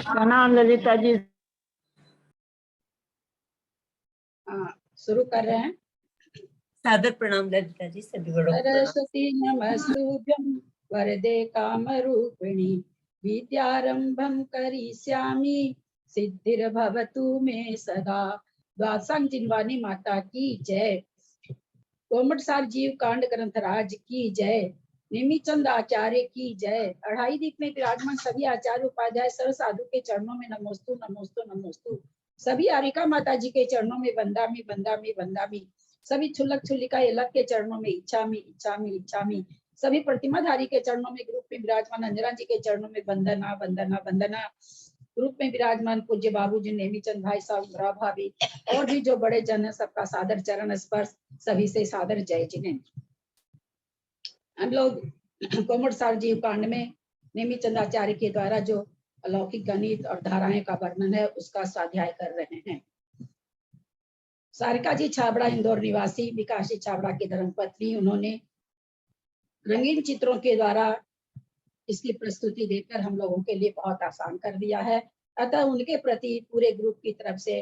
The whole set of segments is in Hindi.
प्रणाम ललिता जी। शुरू कर रहे हैं। सादर प्रणाम ललिता जी, सभी बड़ों को प्रणाम। सरस्वती नमस्तुभ्यं वरदे कामरूपिणी विद्यारंभं करिष्यामि सिद्धिर्भवतु मे सदा। द्वादशांग जिनवानी माता की जय। कोमटसार जीव कांड ग्रंथराज की जय। नेमीचंद आचार्य की जय। अढ़ाई दीप में विराजमान सभी आचार्य उपाध्याय सर्व साधु के चरणों में नमोस्तु नमोस्तु नमोस्तु। सभी आरिका माता जी के चरणों में वंदामी वंदामी वंदामी। सभी छुलक छुलिका एलक के चरणों में इच्छामी इच्छामी इच्छामी। सभी प्रतिमाधारी के चरणों में ग्रुप में विराजमान अंजना जी के चरणों में वंदना वंदना वंदना। ग्रुप में विराजमान पूज्य बाबू जी, नेमीचंद भाई साहब, भरा भाभी और भी जो बड़े जन है सबका सादर चरण स्पर्श। सभी से सादर जय जिन्हें। हम लोग कोमटसार जीव कांड में नेमीचंद आचार्य के द्वारा जो अलौकिक गणित और धाराएं का वर्णन है उसका स्वाध्याय कर रहे हैं। सारिका जी छाबड़ा इंदौर निवासी विकास जी छाबड़ा की धर्मपत्नी, उन्होंने रंगीन चित्रों के द्वारा इसकी प्रस्तुति देकर हम लोगों के लिए बहुत आसान कर दिया है। अतः उनके प्रति पूरे ग्रुप की तरफ से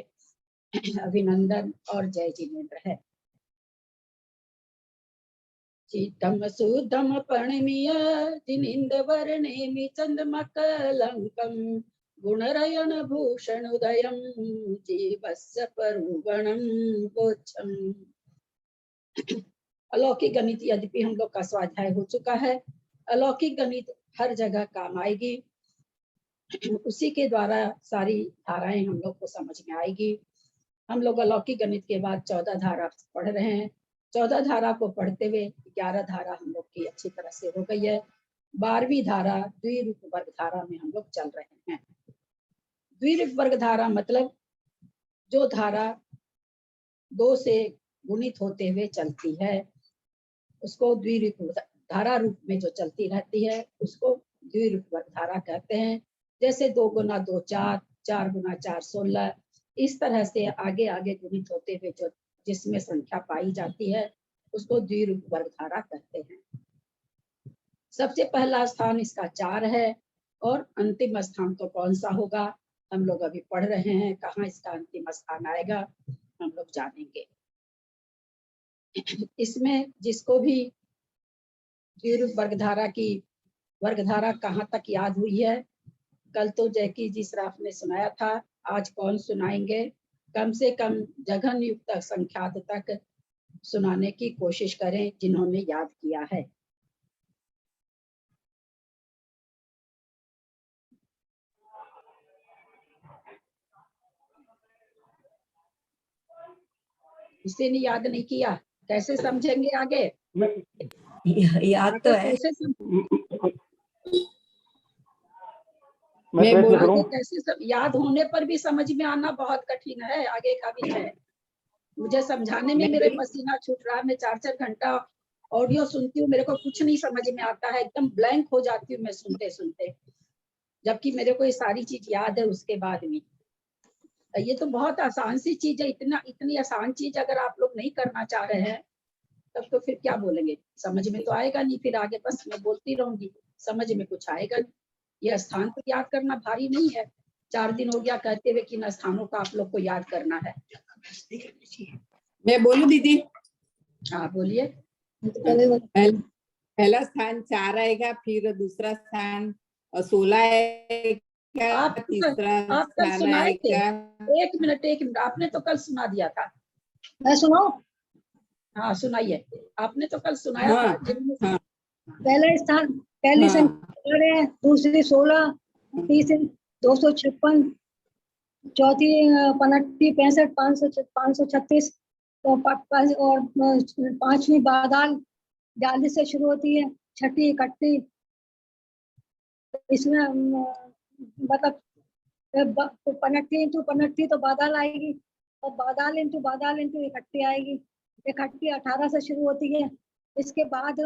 अभिनंदन और जय जिनेन्द्र है। चित्तम सुदम पर्णमीय जिनिंदवर नेमि चंद्रमकलंकम गुणरयन भूषण उदयम जीवस्य परुगणम गोचम। अलौकिक गणित यद्यपि हम लोग का स्वाध्याय हो चुका है, अलौकिक गणित हर जगह काम आएगी। उसी के द्वारा सारी धाराएं हम लोग को समझ में आएगी। हम लोग अलौकिक गणित के बाद 14 धारा पढ़ रहे हैं। 14 धारा को पढ़ते हुए 11 धारा हम लोग की अच्छी तरह से हो गई है। 12वीं धारा द्विरूप वर्ग धारा में हम लोग चल रहे हैं। द्विरूप वर्ग धारा मतलब जो धारा 2 से गुणित होते हुए चलती है उसको द्विरूप धारा रूप में जो चलती रहती है उसको द्विरूप वर्ग धारा कहते हैं। जैसे 2 गुना 2 4, 4 गुना 4 16, इस तरह से आगे आगे गुणित होते हुए जो जिसमें संख्या पाई जाती है उसको द्विरूप वर्ग धारा कहते हैं। सबसे पहला स्थान इसका 4 है और अंतिम स्थान तो कौन सा होगा हम लोग अभी पढ़ रहे हैं। कहाँ इसका अंतिम स्थान आएगा हम लोग जानेंगे। इसमें जिसको भी द्विरूप वर्गधारा की वर्गधारा कहाँ तक याद हुई है, कल तो जैकी जी श्राफ ने सुनाया था, आज कौन सुनाएंगे। कम से कम जघन युक्त संख्यात तक सुनाने की कोशिश करें जिन्होंने याद किया है। किसी ने याद नहीं किया, कैसे समझेंगे आगे? याद तो है। कैसे याद होने पर भी समझ में आना बहुत कठिन है, आगे का भी है। मुझे समझाने में मेरे पसीना छूट रहा है। मैं 4-4 घंटा ऑडियो सुनती हूँ, मेरे को कुछ नहीं समझ में आता है, एकदम ब्लैंक हो जाती हूँ मैं सुनते सुनते, जबकि मेरे को ये सारी चीज याद है उसके बाद भी। ये तो बहुत आसान सी चीज है। इतनी आसान चीज अगर आप लोग नहीं करना चाह रहे हैं तब तो फिर क्या बोलेंगे, समझ में तो आएगा नहीं। फिर आगे बस मैं बोलती रहूंगी, समझ में कुछ आएगा नहीं। ये स्थान तो याद करना भारी नहीं है। 4 दिन हो गया कहते हुए कि इन स्थानों का आप लोग को याद करना है। मैं बोलूं दीदी? हाँ बोलिए। पहला स्थान 4 आएगा, फिर दूसरा स्थान 16 आएगा, तीसरा स्थान आएगा। एक मिनट, आपने तो कल सुना दिया था। मैं सुनाऊं? हाँ सुनाइए, आपने तो कल सुनाया था। हाँ। पहला स्थान पहली संख्या है, दूसरी 16, तीसरी 256, चौथी 59, 65, 536 और 5वीं बादाल 42 से शुरू होती है, 6ठी 31। इसमें मतलब 59 इंटू 59 तो बादाल आएगी और बादाल इंटू 61 आएगी। 61 18 से शुरू होती है। इसके बाद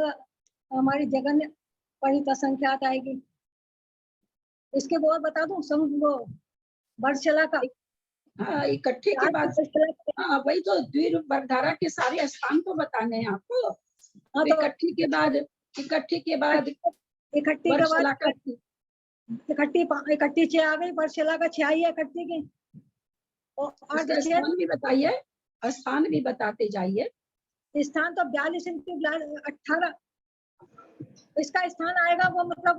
हमारी जगन परित संख्यात आएगी। इसके बहुत बता दूं वो वर्षला का। हाँ इकट्ठे के बाद, हाँ वही तो द्विरूप वर्गधारा के सारे स्थान तो बताने हैं आपको। हाँ तो इकट्ठी के बाद इकट्ठी 6 आ गई, वर्षला का 6 आई है इकट्ठी की। और इसका अर्धछेद स्थान भी बताइए, स्थान भी बताते जाइए। स्थान तो 42 इंटू 18, इसका स्थान आएगा वो मतलब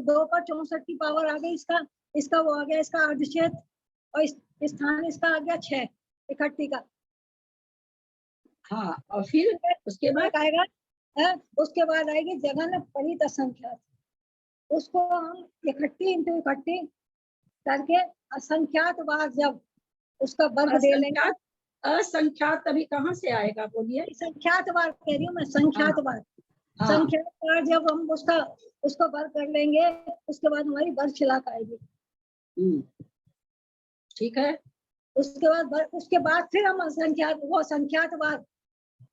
2 पर 64 की पावर आ गई इसका। इसका वो आ गया इसका अर्धछेद, और स्थान इसका आ गया 6 इकट्ठी का। हाँ, और फिर उसके बाद आएगा उसके बाद आएगी जघन परित असंख्यात। उसको हम इकट्ठी इंटू इकट्ठी करके असंख्यात बार जब उसका वर्ग दे लेंगे। असंख्यात, असंख्यात अभी कहाँ से आएगा बोलिए? संख्यात बार कह रही हूँ मैं, संख्यात बार। हाँ, संख्यात बार जब हम उसको वर्ग कर लेंगे, उसके बाद हमारी वर्गशिलाक आएगी। ठीक है। उसके बाद फिर हम संख्यात बार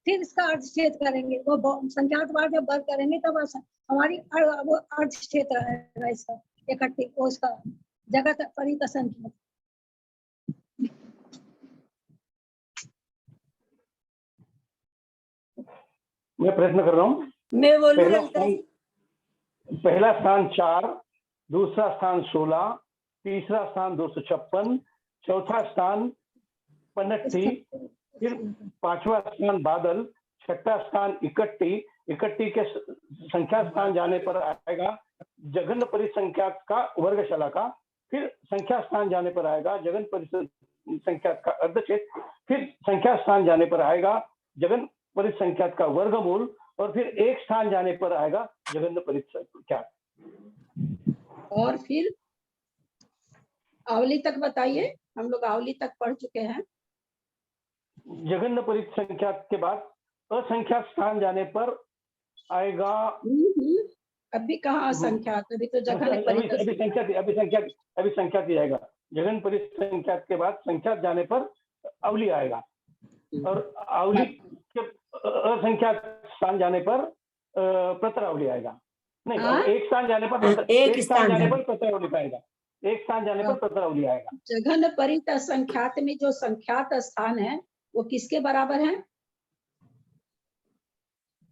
फिर इसका अर्धछेद करेंगे। वो संख्यात बार जब वर्ग करेंगे तब हमारी वो अर्धछेद रहेगा इसका इकट्ठी, वो इसका जगत परित असंख्यात। मैं प्रयत्न कर रहा हूँ। मैं बोलूँ ललिता जी? पहला स्थान 4, दूसरा स्थान 16, तीसरा स्थान 256, चौथा स्थान पनट्टी, फिर पांचवा स्थान बादल, छठा स्थान इकट्ठी। इकट्ठी के संख्या स्थान जाने पर आएगा जघन परिसंख्यात का वर्गशाला का, फिर संख्या स्थान जाने पर आएगा जघन परिसंख्यात का अर्धछेद, फिर संख्या स्थान जाने पर आएगा जघन परिसंख्यात का वर्गमूल, और फिर एक स्थान जाने पर आएगा जघन परिसंख्यात। और फिर आवली तक बताइए, हम लोग आवली तक पढ़ चुके हैं। जघन परिसंख्यात के बाद असंख्यात स्थान जाने पर आएगा। अभी कहाँ असंख्यात, अभी तो जघन अभी संख्यात ही आएगा। जघन परिसंख्यात के बाद संख्यात जाने पर अवली आएगा, और अवली के असंख्यात स्थान जाने पर प्रतरावली आएगा। नहीं, एक स्थान जाने पर एक स्थान जाने पर प्रतरावली आएगा। एक स्थान जाने पर प्रतरावली आएगा। जघन परित संख्यात में जो संख्यात स्थान है वो किसके बराबर है?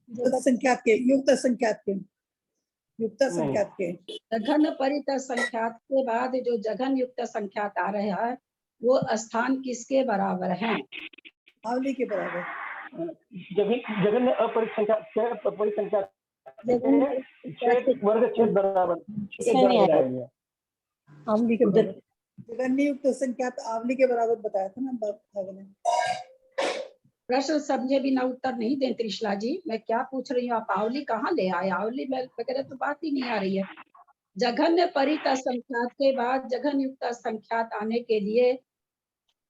संख्यात के, युक्त संख्यात के, युक्त संख्यात के। जघन परित संख्यात के बाद जो जघन युक्त संख्यात आ रहा है वो स्थान किसके बराबर है? आवली के बराबर। जघन अपरित संख्यात परिसंख्यात वर्ग छेद बराबर आवली के बराबर। जघन युक्त संख्यात आवली के बराबर बताया था ना बाबा ने। प्रश्न समझे बिना उत्तर नहीं दें त्रिशला जी। मैं क्या पूछ रही हूँ, आप आवली कहाँ ले आए? आवली में वगैरह तो बात ही नहीं आ रही है। जघन परित संख्यात के बाद जघन युक्त संख्यात आने के लिए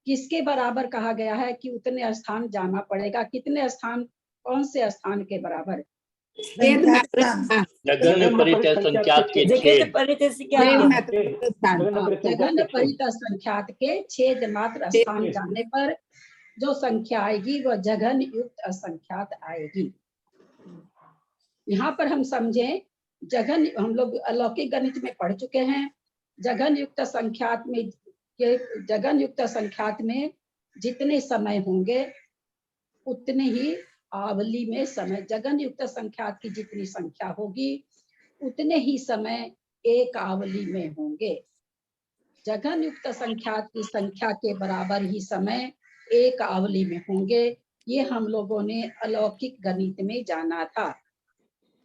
किसके बराबर कहा गया है कि उतने स्थान जाना पड़ेगा? कितने स्थान, कौन से स्थान के बराबर? जघन परित संख्यात के छेद। जघन परित संख्यात के छेद मात्र स्थान जाने पर जो संख्या आएगी वह जघन युक्त असंख्यात आएगी। यहाँ पर हम समझें, जघन, हम लोग अलौकिक गणित में पढ़ चुके हैं। जघन युक्त संख्यात में जघन युक्त संख्यात में जितने समय होंगे उतने ही आवली में समय, जघन युक्त संख्यात की जितनी संख्या होगी उतने ही समय एक आवली में होंगे। जघन युक्त संख्यात की संख्या के बराबर ही समय एक आवली में होंगे। ये हम लोगों ने अलौकिक गणित में जाना था।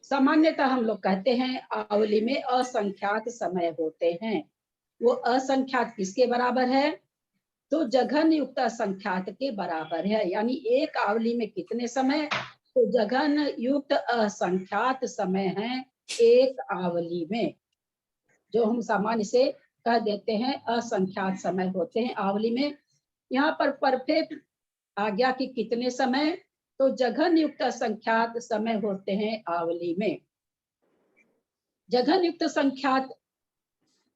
सामान्यतः हम लोग कहते हैं आवली में असंख्यात समय होते हैं। वो असंख्यात किसके बराबर है? तो जघन युक्त संख्यात के बराबर है। यानी एक आवली में कितने समय? तो जघन युक्त असंख्यात समय है एक आवली में, जो हम सामान्य से कह देते हैं असंख्यात समय होते हैं आवली में। यहाँ पर परफेक्ट आ गया कि कितने समय, तो जघन युक्त संख्यात समय होते हैं आवली में। जघन युक्त संख्यात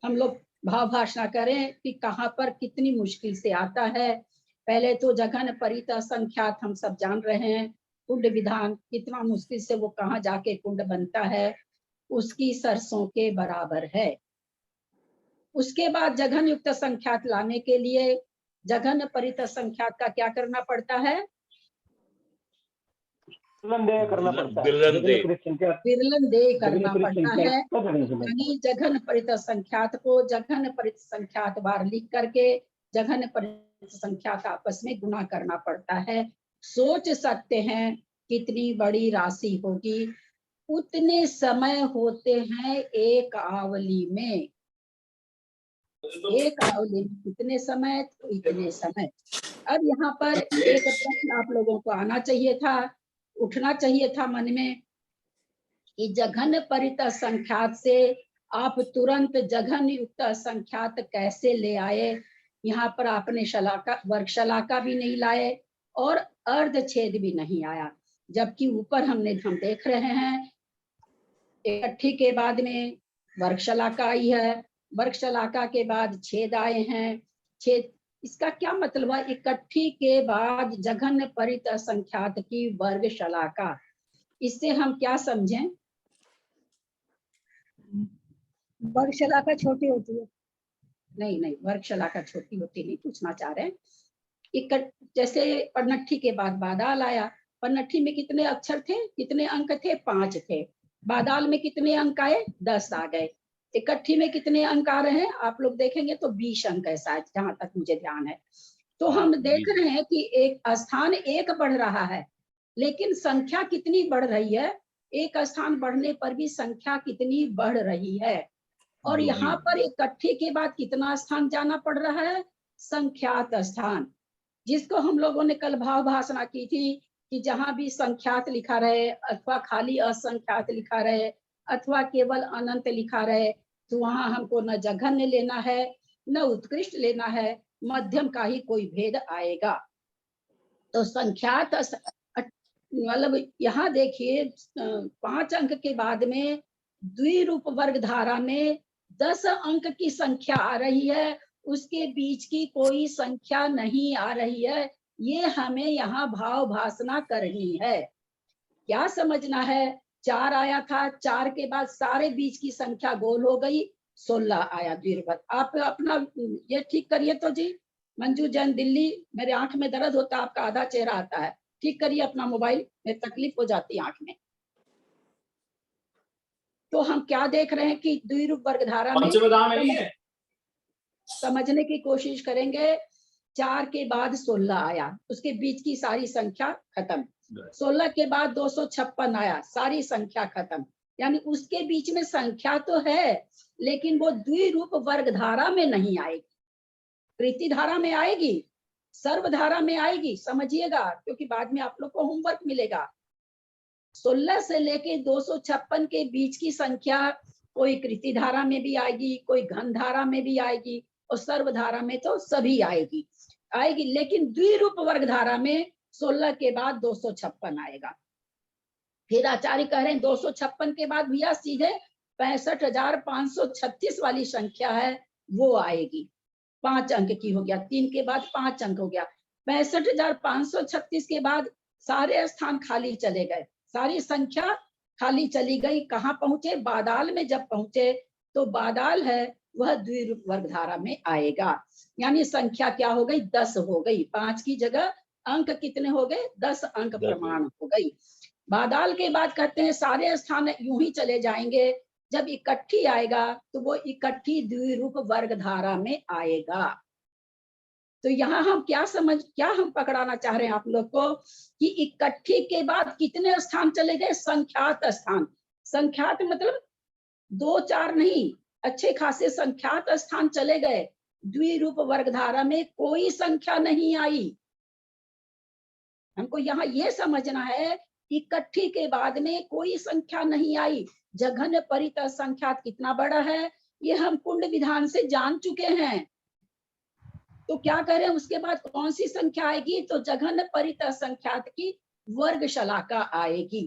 हम लोग भाव भाषा करें कि कहाँ पर कितनी मुश्किल से आता है। पहले तो जघन परित संख्यात हम सब जान रहे हैं, कुंड विधान कितना मुश्किल से वो कहाँ जाके कुंड बनता है, उसकी सरसों के बराबर है। उसके बाद जघन युक्त संख्यात लाने के लिए जघन परित संख्यात का क्या करना पड़ता है? बिरलंदेय करना पड़ता है। बिरलंदेय। जगन परित संख्यात विरलंदेय करना जगन परित पड़ता संख्यात है। तदनुसार समय। यानी जघन परित संख्यात को जघन परित संख्यात बार लिख करके जघन परित संख्यात आपस में गुणा करना पड़ता है। सोच सकते हैं कितनी बड़ी राशि होगी। उतने समय होते हैं एक आवली में। एक आवली में कितने समय, तो इतने समय। अब यहाँ पर एक प्रश्न आप लोगों को आना चाहिए था, उठना चाहिए था मन में कि जघन परित संख्यात से आप तुरंत जघन युक्त संख्यात कैसे ले आए। यहाँ पर आपने शलाका वर्ग शलाका भी नहीं लाए और अर्ध छेद भी नहीं आया, जबकि ऊपर हम देख रहे हैं इकट्ठी के बाद में वर्ग शलाका आई है, वर्ग शलाका के बाद छेद आए हैं। छेद, इसका क्या मतलब है? इकट्ठी के बाद जघन परित संख्यात की वर्ग शलाका, इससे हम क्या समझें? वर्ग शलाका छोटी होती है। नहीं, वर्ग शलाका छोटी होती नहीं, पूछना चाह रहे हैं। जैसे पन्नट्ठी के बाद बादाल आया, पन्नट्ठी में कितने अक्षर थे, कितने अंक थे? 5 थे। बादाल में कितने अंक आए? 10 आ गए। इकट्ठी में कितने अंक आ रहे हैं आप लोग देखेंगे तो 20 अंक है शायद, जहां तक मुझे ध्यान है। तो हम देख रहे हैं कि एक स्थान एक बढ़ रहा है, लेकिन संख्या कितनी बढ़ रही है? एक स्थान बढ़ने पर भी संख्या कितनी बढ़ रही है। और यहाँ पर इकट्ठी के बाद कितना स्थान जाना पड़ रहा है? संख्यात स्थान, जिसको हम लोगों ने कल भाव भाषणा की थी कि जहां भी संख्यात लिखा रहे अथवा खाली असंख्यात लिखा रहे अथवा केवल अनंत लिखा रहे, तो वहां हमको न जघन्य लेना है न उत्कृष्ट लेना है, मध्यम का ही कोई भेद आएगा। तो संख्यात मतलब यहाँ देखिए 5 अंक के बाद में द्विरूप वर्ग धारा में 10 अंक की संख्या आ रही है, उसके बीच की कोई संख्या नहीं आ रही है। ये हमें यहाँ भाव भाषणा करनी है। क्या समझना है? 4 आया था, 4 के बाद सारे बीच की संख्या गोल हो गई, 16 आया द्विरूप। आप अपना ये ठीक करिए तो जी। मंजू जैन दिल्ली, मेरे आंख में दर्द होता है, आपका आधा चेहरा आता है, ठीक करिए अपना मोबाइल, में तकलीफ हो जाती है आंख में। तो हम क्या देख रहे हैं कि द्विरूप वर्ग धारा में समझने की कोशिश करेंगे। 4 के बाद 16 आया, उसके बीच की सारी संख्या खत्म। 16 के बाद 256 आया, सारी संख्या खत्म। यानी उसके बीच में संख्या तो है, लेकिन वो द्विरूप वर्ग धारा में नहीं आएगी, कृति धारा में आएगी, सर्वधारा में आएगी। समझिएगा, क्योंकि बाद में आप लोग को होमवर्क मिलेगा। 16 से लेके 256 के बीच की संख्या कोई कृति धारा में भी आएगी, कोई घन धारा में भी आएगी, और सर्वधारा में तो सभी आएगी। लेकिन द्विरूप वर्ग धारा में 16 के बाद 256 आएगा। फिर आचार्य कह रहे हैं 256 के बाद भैया सीधे 65,536 वाली संख्या है, वो आएगी। 5 अंक की हो गया, 3 के बाद 5 अंक हो गया। 65,536 के बाद सारे स्थान खाली चले गए, सारी संख्या खाली चली गई। कहाँ पहुंचे? बादाल में जब पहुंचे तो बादाल है वह द्विरूप वर्ग धारा में आएगा। यानी संख्या क्या हो गई? 10 हो गई। 5 की जगह अंक कितने हो गए? 10 अंक प्रमाण हो गई। बादाल के बाद कहते हैं सारे स्थान यूं ही चले जाएंगे, जब इकट्ठी आएगा तो वो इकट्ठी द्विरूप वर्ग धारा में आएगा। तो यहाँ हम क्या हम पकड़ाना चाह रहे हैं आप लोग को कि इकट्ठी के बाद कितने स्थान चले गए? संख्यात स्थान। संख्यात मतलब 2 4 नहीं, अच्छे खासे संख्यात स्थान चले गए। द्विरूप वर्ग धारा में कोई संख्या नहीं आई। हमको यहाँ ये समझना है, इकट्ठी के बाद में कोई संख्या नहीं आई। जघन परित संख्यात कितना बड़ा है ये हम कुंड विधान से जान चुके हैं। तो क्या करें, उसके बाद कौन सी संख्या आएगी? तो जघन परित संख्यात की वर्ग शलाका आएगी।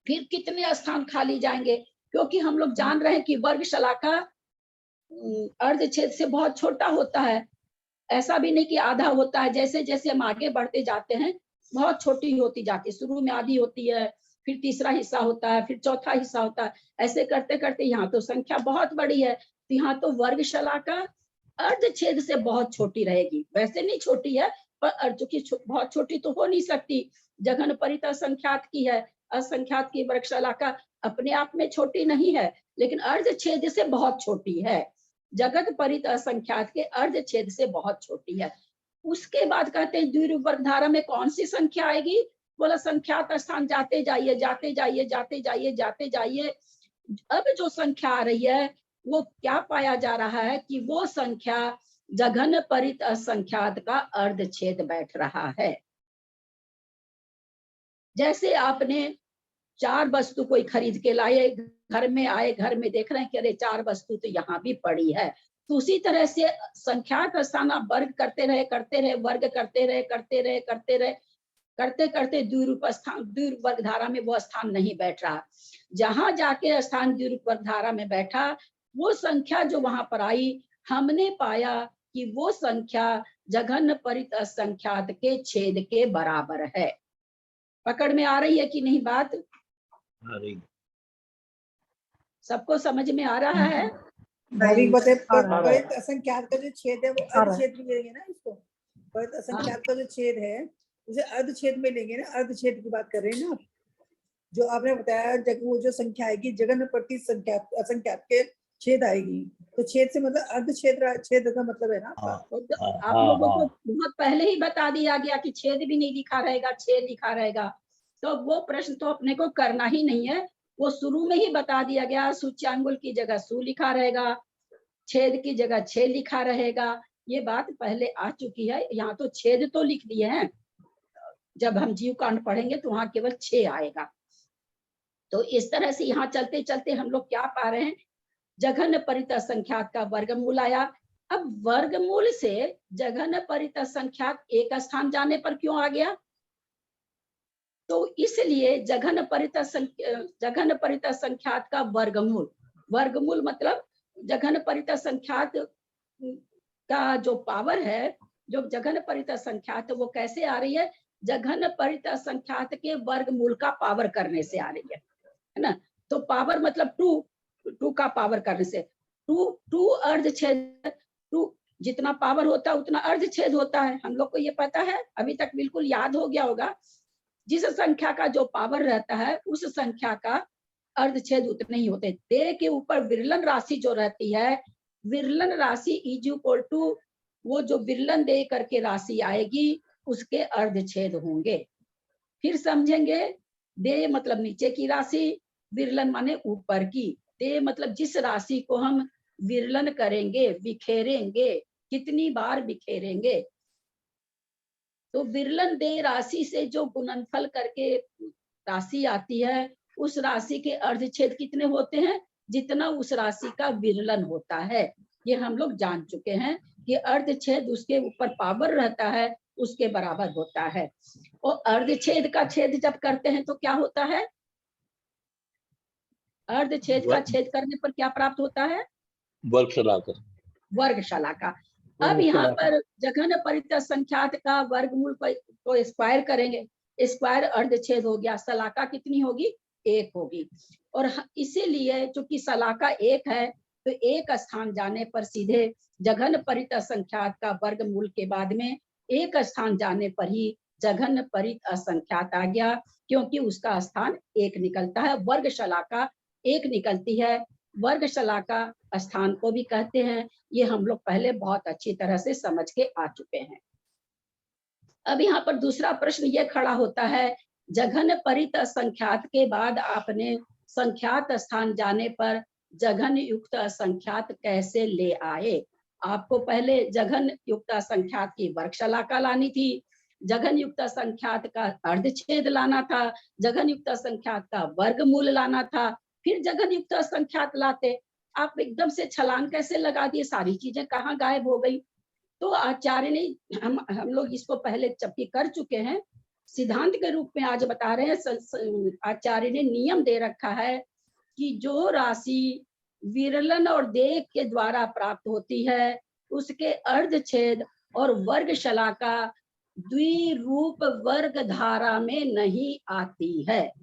फिर कितने स्थान खाली जाएंगे? क्योंकि हम लोग जान रहे हैं कि वर्ग शलाका अर्धछेद से बहुत छोटा होता है। ऐसा भी नहीं कि आधा होता है, जैसे जैसे हम आगे बढ़ते जाते हैं बहुत छोटी होती जाती है। शुरू में आधी होती है, फिर तीसरा हिस्सा होता है, फिर चौथा हिस्सा होता है। ऐसे करते करते यहाँ तो संख्या बहुत बड़ी है, तो यहाँ तो वर्ग शलाका अर्धछेद से बहुत छोटी रहेगी। वैसे नहीं छोटी है, पर जो कि बहुत छोटी तो हो नहीं सकती, जघन परित असंख्यात की है। असंख्यात की वर्गशलाका अपने आप में छोटी नहीं है, लेकिन अर्ध छेद से बहुत छोटी है। जगत परित असंख्यात के अर्ध छेद से बहुत छोटी है। उसके बाद कहते हैं द्विरूप वर्ग धारा में कौन सी संख्या आएगी? बोला संख्यात स्थान जाते जाइए, जाते जाइए, जाते जाइए, जाते जाइए। अब जो संख्या आ रही है वो क्या पाया जा रहा है कि वो संख्या जघन परित असंख्यात का अर्ध छेद बैठ रहा है। जैसे आपने 4 वस्तु कोई खरीद के लाए, घर में आए, घर में देख रहे हैं कि अरे 4 वस्तु तो यहाँ भी पड़ी है। तो उसी तरह से संख्यात स्थान आप वर्ग करते रहे, वर्ग करते रहे, करते करते द्विरूप वर्ग धारा में वो स्थान नहीं बैठ रहा। जहां जाके स्थान द्विरूप वर्ग धारा में बैठा, वो संख्या जो वहां पर आई, हमने पाया कि वो संख्या जघन परित असंख्यात के छेद के बराबर है। पकड़ में आ रही है कि नहीं बात? सबको समझ में आ रहा है? परित असंख्यात का जो छेद है वो अर्ध छेद में लेंगे ना इसको। परित असंख्यात का जो छेद है उसे अर्ध छेद में लेंगे ना। अर्ध छेद की बात कर रहे हैं ना, जो आपने बताया वो जो संख्या आएगी जघन परित असंख्यात के छेद आएगी, तो छेद से मतलब अर्ध छेद का मतलब है ना आपका। आप लोगों को बहुत पहले ही बता दिया गया कि छेद भी नहीं लिखा रहेगा, छेद लिखा रहेगा। तो वो प्रश्न तो अपने को करना ही नहीं है, वो शुरू में ही बता दिया गया। सूच्यांगुल की जगह सु लिखा रहेगा, छेद की जगह छे लिखा रहेगा। ये बात पहले आ चुकी है। यहाँ तो छेद तो लिख दिए हैं, जब हम जीव कांड पढ़ेंगे तो वहां केवल 6 आएगा। तो इस तरह से यहाँ चलते चलते हम लोग क्या पा रहे हैं, जघन परित असंख्यात का वर्गमूल आया। अब वर्गमूल से जघन परित असंख्यात एक स्थान जाने पर क्यों आ गया? तो इसलिए जघन परित असंख्यात का वर्गमूल मतलब जघन परित असंख्यात का जो पावर है, जो जघन परित असंख्यात वो कैसे आ रही है? जघन परित असंख्यात के वर्गमूल का पावर करने से आ रही है ना। तो पावर मतलब 2 का पावर करने से, 2 अर्ध छेद, 2 जितना पावर होता है उतना अर्ध छेद होता है। हम लोग को ये पता है, अभी तक बिल्कुल याद हो गया होगा। जिस संख्या का जो पावर रहता है उस संख्या का अर्ध छेद उतने ही होते हैं। दे के ऊपर विरलन राशि जो रहती है, विरलन राशि इज इक्वल टू वो जो विरलन दे करके राशि आएगी उसके अर्ध छेद होंगे। फिर समझेंगे, दे मतलब नीचे की राशि, विरलन माने ऊपर की। दे मतलब जिस राशि को हम विरलन करेंगे, बिखेरेंगे, कितनी बार बिखेरेंगे। तो विरलन दे राशि से जो गुणनफल करके राशि आती है, उस राशि के अर्धछेद कितने होते हैं? जितना उस राशि का विरलन होता है। ये हम लोग जान चुके हैं कि अर्धछेद उसके ऊपर पावर रहता है उसके बराबर होता है। और अर्धछेद का छेद जब करते हैं तो क्या होता है? अर्धछेद का छेद करने पर क्या प्राप्त होता है? वर्गशलाका। अब यहाँ पर जघन परित असंख्यात का वर्गमूल को स्क्वायर करेंगे, स्क्वायर अर्धछेद हो गया, शलाका कितनी होगी? 1 होगी। और इसीलिए चूंकि शलाका 1 है तो एक स्थान जाने पर सीधे जघन परित असंख्यात का वर्गमूल के बाद में एक स्थान जाने पर ही जघन परित असंख्यात आ गया, क्योंकि उसका स्थान 1 निकलता है। वर्गशलाका 1 निकलती है। वर्गशलाका स्थान को भी कहते हैं। ये हम लोग पहले बहुत अच्छी तरह से समझ के आ चुके हैं। अब यहाँ पर दूसरा प्रश्न ये खड़ा होता है, जघन परित असंख्यात के बाद आपने संख्यात स्थान जाने पर जघन युक्त असंख्यात कैसे ले आए? आपको पहले जघन युक्त असंख्यात की वर्गशलाका लानी थी, जघन युक्त असंख्यात का अर्धछेद लाना था, जघन युक्त असंख्यात का वर्गमूल लाना था, फिर जघन युक्त असंख्यात लाते। आप एकदम से छलांग कैसे लगा दिए? सारी चीजें कहाँ गायब हो गई? तो आचार्य ने, हम लोग इसको पहले चपी कर चुके हैं, सिद्धांत के रूप में आज बता रहे हैं। आचार्य ने नियम दे रखा है कि जो राशि विरलन और देय के द्वारा प्राप्त होती है उसके अर्धछेद और वर्गशलाका द्विरूप वर्ग धारा में नहीं आती है।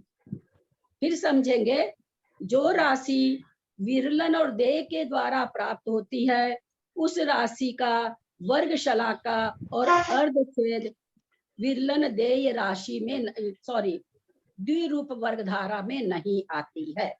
फिर समझेंगे, जो राशि विरलन और देय के द्वारा प्राप्त होती है उस राशि का वर्ग शलाका और अर्धछेद विरलन देय राशि में द्विरूप वर्ग धारा में नहीं आती है।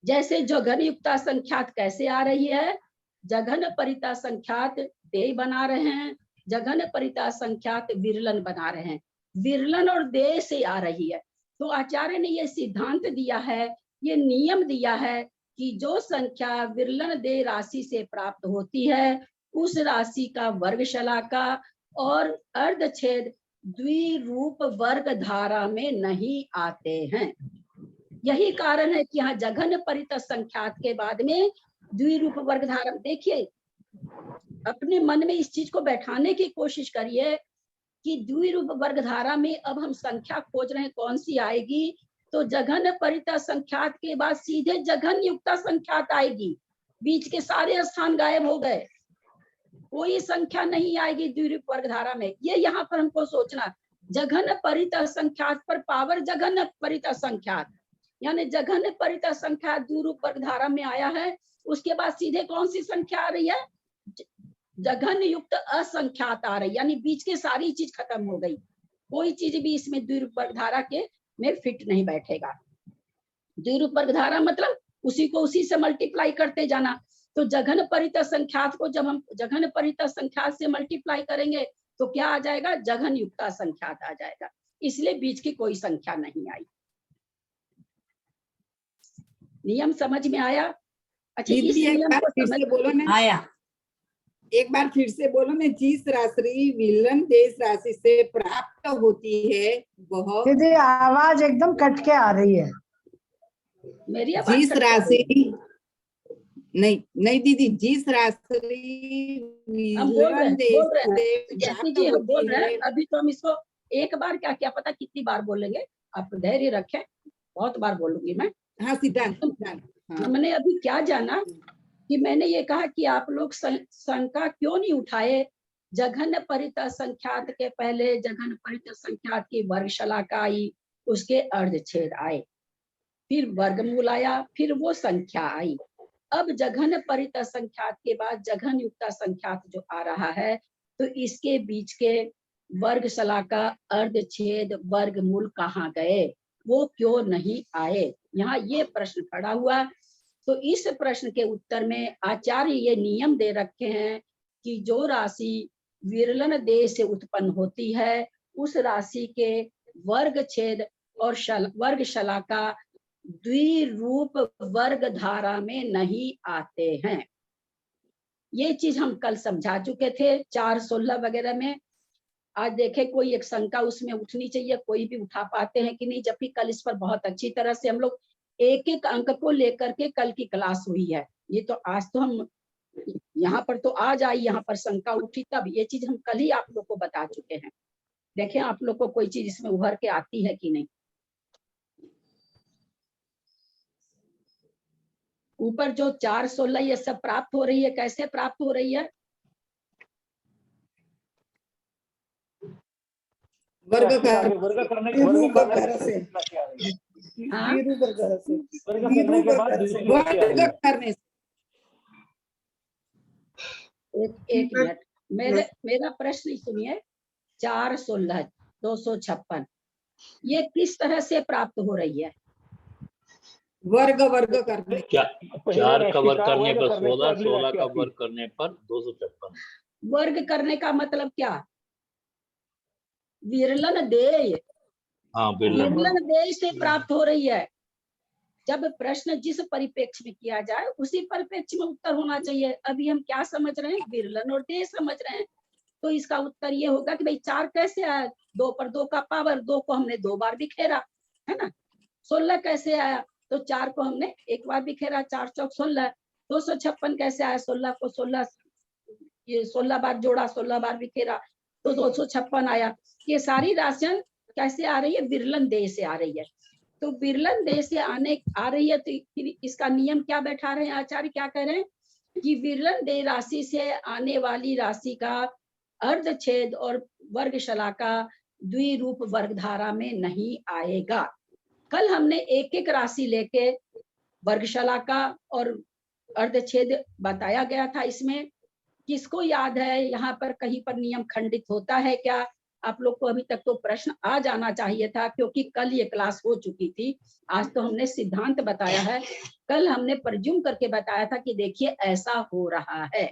जैसे जघन युक्ता संख्यात कैसे आ रही है, जघन परिता संख्यात देय बना रहे हैं, जघन परिता संख्यात विरलन बना रहे हैं, विरलन और देय से आ रही है। तो आचार्य ने ये सिद्धांत दिया है, ये नियम दिया है कि जो संख्या विरलन देय राशि से प्राप्त होती है उस राशि का वर्ग शलाका और अर्धछेद द्विरूप वर्ग धारा में नहीं आते हैं। यही कारण है कि यहाँ जघन परित संख्यात के बाद में द्विरूप वर्ग धारा। देखिए, अपने मन में इस चीज को बैठाने की कोशिश करिए कि द्विरूप वर्ग धारा में अब हम संख्या खोज रहे हैं कौन सी आएगी, तो जघन परित संख्यात के बाद सीधे जघन युक्ता संख्यात आएगी। बीच के सारे स्थान गायब हो गए, कोई संख्या नहीं आएगी द्विरूप वर्ग धारा में। ये यहाँ पर हमको सोचना, जघन परित संख्यात पर पावर जघन परित संख्यात, यानी जघन परित संख्या द्विरूप वर्ग धारा में आया है, उसके बाद सीधे कौन सी संख्या आ रही है, जघन युक्त असंख्यात आ रही, यानी बीच के सारी चीज खत्म हो गई, कोई चीज भी इसमें द्विरूप वर्ग धारा के में फिट नहीं बैठेगा। द्विरूप वर्ग धारा मतलब उसी को उसी से मल्टीप्लाई करते जाना। तो जघन परित संख्यात को जब हम जघन परित संख्यात से मल्टीप्लाई करेंगे तो क्या आ जाएगा, जघन युक्ता संख्यात आ जाएगा। इसलिए बीच की कोई संख्या नहीं आई। नियम समझ में आया? अच्छा, इस नियम को फिर से बोलो ना, आया। एक बार फिर से बोलो ना, जिस राशि विलन देश राशि से प्राप्त होती है वह, दीदी आवाज एकदम कट के आ रही है। मेरी आवाज जिस कट के आ रही राशि नहीं दीदी, जिस राशि हम बोल रहे विलन हैं, देश बोल रहे हैं, से जैसे प्राप्त जी हम बोल होती रहे हैं। है, अभी तो हम इसको एक बार क्या पता कितनी बार बोलेंगे, आप धैर्य रखें, बहुत बार बोलूंगी मैं। हाँ सिद्धांत, हाँ। हमने अभी क्या जाना कि मैंने ये कहा कि आप लोग शंका क्यों नहीं उठाए, जघन परित संख्यात के पहले जघन परित संख्यात की वर्ग शलाका आई, उसके अर्धछेद आए, फिर वर्गमूल आया, फिर वो संख्या आई। अब जघन परित संख्यात के बाद जघन युक्ता संख्यात जो आ रहा है, तो इसके बीच के वर्ग शलाका अर्धछेद वर्गमूल कहाँ गए, वो क्यों नहीं आए, यहाँ ये प्रश्न खड़ा हुआ। तो इस प्रश्न के उत्तर में आचार्य ये नियम दे रखे हैं कि जो राशि विरलन देय से उत्पन्न होती है उस राशि के वर्ग छेद और वर्ग शलाका द्विरूप वर्ग धारा में नहीं आते हैं। ये चीज हम कल समझा चुके थे 4-16 वगैरह में। आज देखे कोई एक शंका उसमें उठनी चाहिए, कोई भी उठा पाते हैं कि नहीं, जबकि कल इस पर बहुत अच्छी तरह से हम लोग एक एक अंक को लेकर के कल की क्लास हुई है। ये तो आज तो हम यहाँ पर तो आज आई, यहाँ पर शंका उठी तब, ये चीज हम कल ही आप लोग को बता चुके हैं। देखें आप लोग को कोई चीज इसमें उभर के आती है कि नहीं। ऊपर जो 4-16 ये सब प्राप्त हो रही है, कैसे प्राप्त हो रही है, वर्ग करने के द्विरूप वर्ग वर्ग करने धारा से, हाँ? द्विरूप वर्ग धारा से, वर्ग करने के बाद दूसरी राशि आ रही है। वर्ग करने से, एक मिनट, मेरा प्रश्न सुनिए। 4-16 256 ये किस तरह से प्राप्त हो रही है? वर्ग करने, क्या पहले 4 राशि का वर्ग करने वर्ग पर करने 16, अगली 16 राशि का आती है। वर्ग करने पर 256। वर्ग करने का मतलब क्या? विरलन देय, हाँ बिल्कुल। विरलन देय से प्राप्त हो रही है। जब प्रश्न जिस परिप्रेक्ष्य में किया जाए उसी परिप्रेक्ष्य में उत्तर होना चाहिए। अभी हम क्या समझ रहे हैं, विरलन और देय समझ रहे हैं, तो इसका उत्तर ये होगा कि भाई 4 कैसे आया, 2 पर 2 का पावर, 2 को हमने 2 बार बिखेरा, है ना। 16 कैसे आया, तो 4 को हमने 1 बार बिखेरा, 4 चौक 16। 256 कैसे आया, 16 को 16 बार जोड़ा, 16 बार बिखेरा, तो 256 आया। ये सारी राशियां कैसे आ रही है, विरलन देय से आ रही है। तो विरलन देय से आ रही है, तो फिर इसका नियम क्या बैठा रहे हैं आचार्य, क्या कह रहे हैं कि विरलन देय राशि से आने वाली राशि का अर्धछेद और वर्ग शलाका द्विरूप वर्ग धारा में नहीं आएगा। कल हमने एक एक राशि लेके वर्ग शलाका और अर्धछेद बताया गया था इसमें, किसको याद है यहाँ पर कहीं पर नियम खंडित होता है क्या? आप लोग को अभी तक तो प्रश्न आ जाना चाहिए था, क्योंकि कल ये क्लास हो चुकी थी। आज तो हमने सिद्धांत बताया है, कल हमने प्रज्युम करके बताया था कि देखिए ऐसा हो रहा है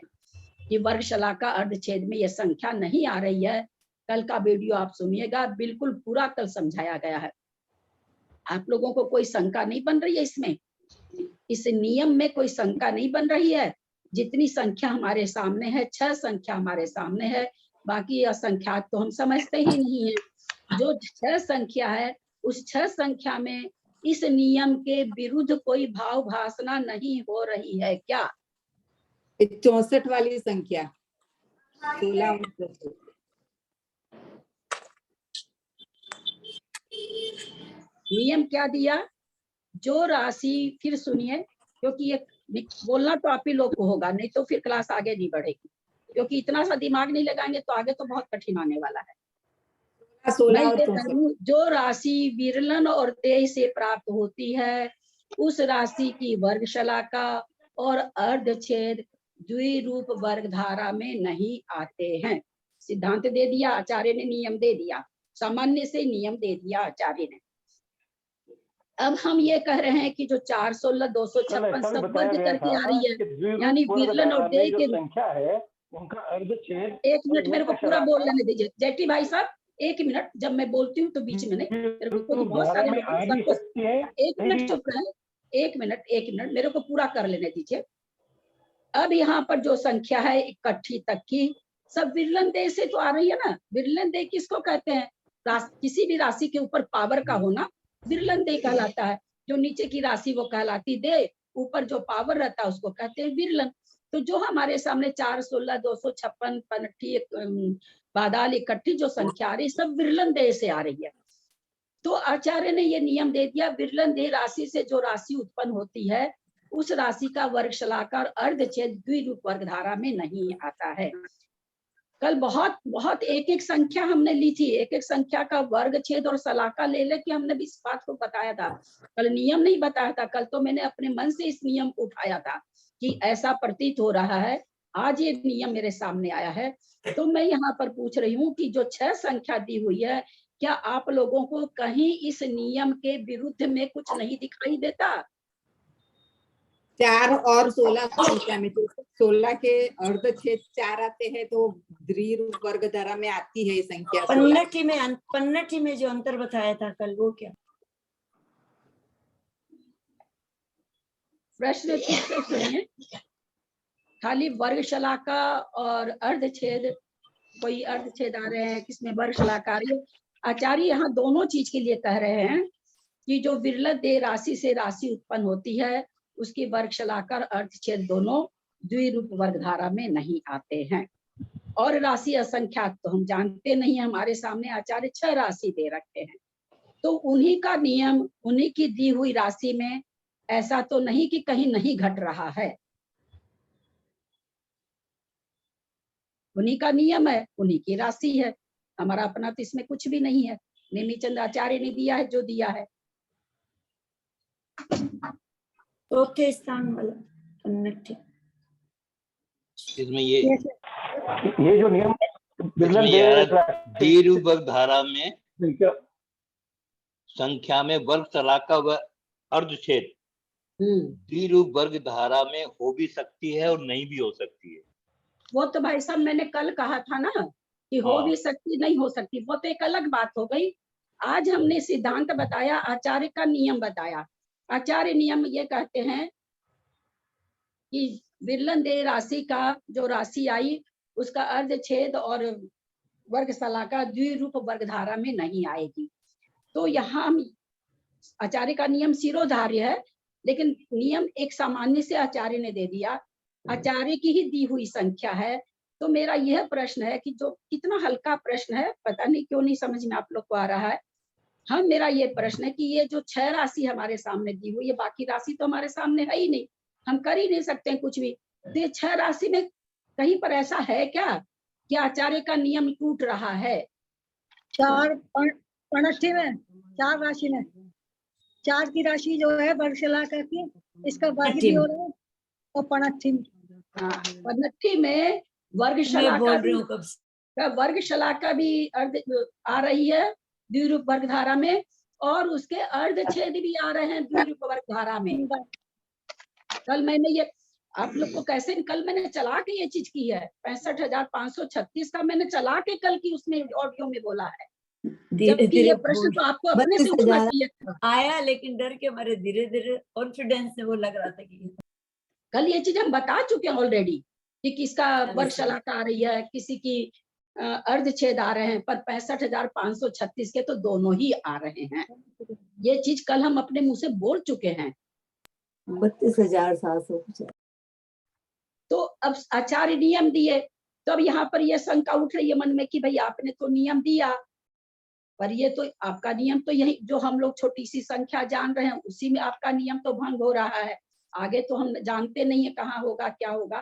कि वर्गशला का अर्धछेद में ये संख्या नहीं आ रही है। कल का वीडियो आप सुनिएगा, बिल्कुल पूरा कल समझाया गया है। आप लोगों को कोई शंका नहीं बन रही है इसमें? इस नियम में कोई शंका नहीं बन रही है? जितनी संख्या हमारे सामने है, 6 संख्या हमारे सामने है, बाकी असंख्यात तो हम समझते ही नहीं है। जो 6 संख्या है, उस 6 संख्या में इस नियम के विरुद्ध कोई भाव भाषणा नहीं हो रही है क्या? 64 वाली संख्या 16 19। नियम क्या दिया? जो राशि, फिर सुनिए, क्योंकि ये बोलना तो आप ही लोग को होगा, नहीं तो फिर क्लास आगे नहीं बढ़ेगी, क्योंकि इतना सा दिमाग नहीं लगाएंगे तो आगे तो बहुत कठिन आने वाला है। 16 मैं और ये 64। कहूं, जो राशि विरलन और तेई से प्राप्त होती है, उस राशि की वर्गशला का और अर्धछेद द्विरूप वर्गधारा में नहीं आते हैं। सिद्धांत दे दिया आचार्य ने, नियम दे दिया, सामान्य से नियम दे दिया आचार्य ने। अब हम ये कह रहे हैं कि जो 4, 16, 256 सब वर्ग करके आ रही है, यानी विरलन और तेई के संख्या है उनका अर्धछेद। एक मिनट मेरे को पूरा बोल लेने दीजिए जेठी भाई साहब, 1 मिनट। जब मैं बोलती हूँ तो बीच में नहीं, मेरे को बहुत सारे लोग सबको, 1 मिनट चुप रहे, 1 मिनट 1 मिनट, मेरे को पूरा कर लेने दीजिए। अब यहाँ पर जो संख्या है इकट्ठी तक की, सब विरलन देय से तो आ रही है ना। विरलन देय किसको कहते हैं? किसी भी राशि के ऊपर पावर का होना विरलन देय कहलाता है। जो नीचे की राशि वो कहलाती देय, ऊपर जो पावर रहता है उसको कहते हैं विरलन। तो जो हमारे सामने 4, 16, 256, पनठी, बादाल इकट्ठी जो संख्या आ रही, सब विरलन देय से आ रही है। तो आचार्य ने ये नियम दे दिया, विरलन देय राशि से जो राशि उत्पन्न होती है, उस राशि का वर्गशलाकार अर्धछेद द्विरूप वर्गधारा में नहीं आता है। कल बहुत बहुत एक एक संख्या हमने ली थी, एक एक संख्या का वर्ग छेद और शलाका ले लेके हमने भी इस बात को बताया था। कल नियम नहीं बताया था, कल तो मैंने अपने मन से इस नियम को उठाया था कि ऐसा प्रतीत हो रहा है। आज ये नियम मेरे सामने आया है, तो मैं यहाँ पर पूछ रही हूँ कि जो 6 संख्या दी हुई है, क्या आप लोगों को कहीं इस नियम के विरुद्ध में कुछ नहीं दिखाई देता? 4 और 16 संख्या में, तो 16 के अर्धछेद 4 आते हैं, तो द्विरूप वर्गधारा में आती है ये संख्या। पन्नठी में जो अंतर बताया था कल, वो क्या? प्रश्न ठीक से सुनिए, खाली वर्गशलाका और अर्धछेद, कोई अर्धछेद आ रहे हैं, किसमें वर्गशलाका आ रही है। आचार्य यहाँ दोनों चीज के लिए कह रहे हैं कि जो विरलन देय राशि से राशि उत्पन्न होती है, उसकी वर्गशलाकार अर्धछेद दोनों द्विरूप वर्गधारा में नहीं आते हैं। और राशि असंख्यात तो हम जानते नहीं, हमारे सामने आचार्य 6 राशि दे रखे हैं, तो उन्हीं का नियम, उन्हीं की दी हुई राशि में ऐसा तो नहीं कि कहीं नहीं घट रहा है। उन्हीं का नियम है, उन्हीं की राशि है, हमारा अपना तो इसमें कुछ भी नहीं है। नेमीचंद आचार्य ने दिया है जो दिया है। चौथे स्थान वाला पन्नठी, इसमें ये जो नियम विरलन इसमें ये देय द्विरूप वर्गधारा में संख्या में वर्ग शलाका व अर्धछेद द्विरूप वर्गधारा में हो भी सकती है और नहीं भी हो सकती है। वो तो भाई साहब मैंने कल कहा था ना कि हो भी सकती नहीं हो सकती, वो तो एक अलग बात हो गई। आज हमने सिद्धांत बताया, आचार्य का नियम बताया। आचार्य नियम ये कहते हैं कि विरलन देय राशि का जो राशि आई, उसका अर्धछेद और वर्गशलाका द्विरूप वर्गधारा में नहीं आएगी। तो यहाँ आचार्य का नियम शिरोधार्य है, लेकिन नियम एक सामान्य से आचार्य ने दे दिया, आचार्य की ही दी हुई संख्या है। तो मेरा यह प्रश्न है कि जो कितना हल्का प्रश्न है, पता नहीं क्यों नहीं समझ में आप लोग को आ रहा है। हम, मेरा ये प्रश्न है कि ये जो 6 राशि हमारे सामने दी हुई है, बाकी राशि तो हमारे सामने है ही नहीं, हम कर ही नहीं सकते हैं कुछ भी। तो 6 राशि में कहीं पर ऐसा है क्या कि आचार्य का नियम टूट रहा है? 4 पनठी में 4 राशि में 4 की राशि जो है वर्गशलाका की, इसका वर्ग भी हो रहा है। और पनठी में, हाँ, पनठी में वर्गशला मैं का बोल भी रही हूँ कब से। वर्गशला का भी अर्ध आ रही है द्विरूप वर्ग धारा में, और उसके अर्धछेद भी आ रहे हैं द्विरूप वर्ग धारा में। कल मैंने ये आप लोग को कैसे, कल मैंने चला के ये चीज की है, 65,536 का मैंने चला के कल की उसमें ऑडियो में बोला है, धीरे जबकि धीरे ये प्रश्न तो आपको अपने से उठना 32,000 चाहिए था। आया, लेकिन डर के मारे धीरे धीरे कॉन्फिडेंस से वो लग रहा था कि कल ये चीज हम बता चुके हैं ऑलरेडी कि किसका वर्गशला का आ रही है, किसी की अर्धछेद आ रहे हैं, पर 65,536 के तो दोनों ही आ रहे हैं। ये चीज कल हम अपने मुंह से बोल चुके हैं। 32,700 कुछ है। तो अब आचार्य नियम दिए, तो अब यहाँ पर यह शंका उठ रही है मन में कि भाई आपने तो नियम दिया, पर ये तो आपका नियम तो यही जो हम लोग छोटी सी संख्या जान रहे हैं उसी में आपका नियम तो भंग हो रहा है, आगे तो हम जानते नहीं है कहाँ होगा क्या होगा।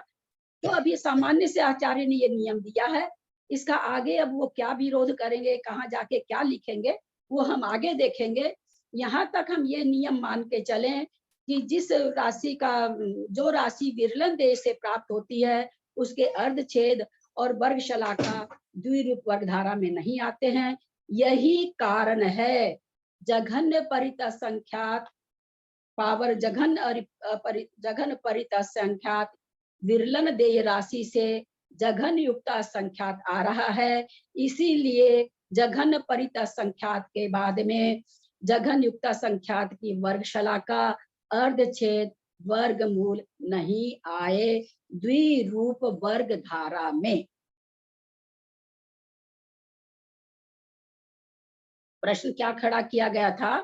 तो अब ये सामान्य से आचार्य ने ये नियम दिया है, इसका आगे अब वो क्या विरोध करेंगे, कहाँ जाके क्या लिखेंगे, वो हम आगे देखेंगे। यहाँ तक हम ये नियम मान के चलें कि जिस राशि का, जो राशि विरलन देश से प्राप्त होती है उसके अर्धछेद और वर्गशला का द्विरूप वर्ग धारा में नहीं आते हैं। यही कारण है जघन्य परित संख्यात पावर जघन परित संख्यात विरलन देय राशि से जघन युक्त संख्यात आ रहा है। इसीलिए जघन परित संख्यात के बाद में जघन युक्त संख्यात की वर्गशला का अर्धछेद वर्गमूल नहीं आए द्विरूप वर्ग धारा में। प्रश्न क्या खड़ा किया गया था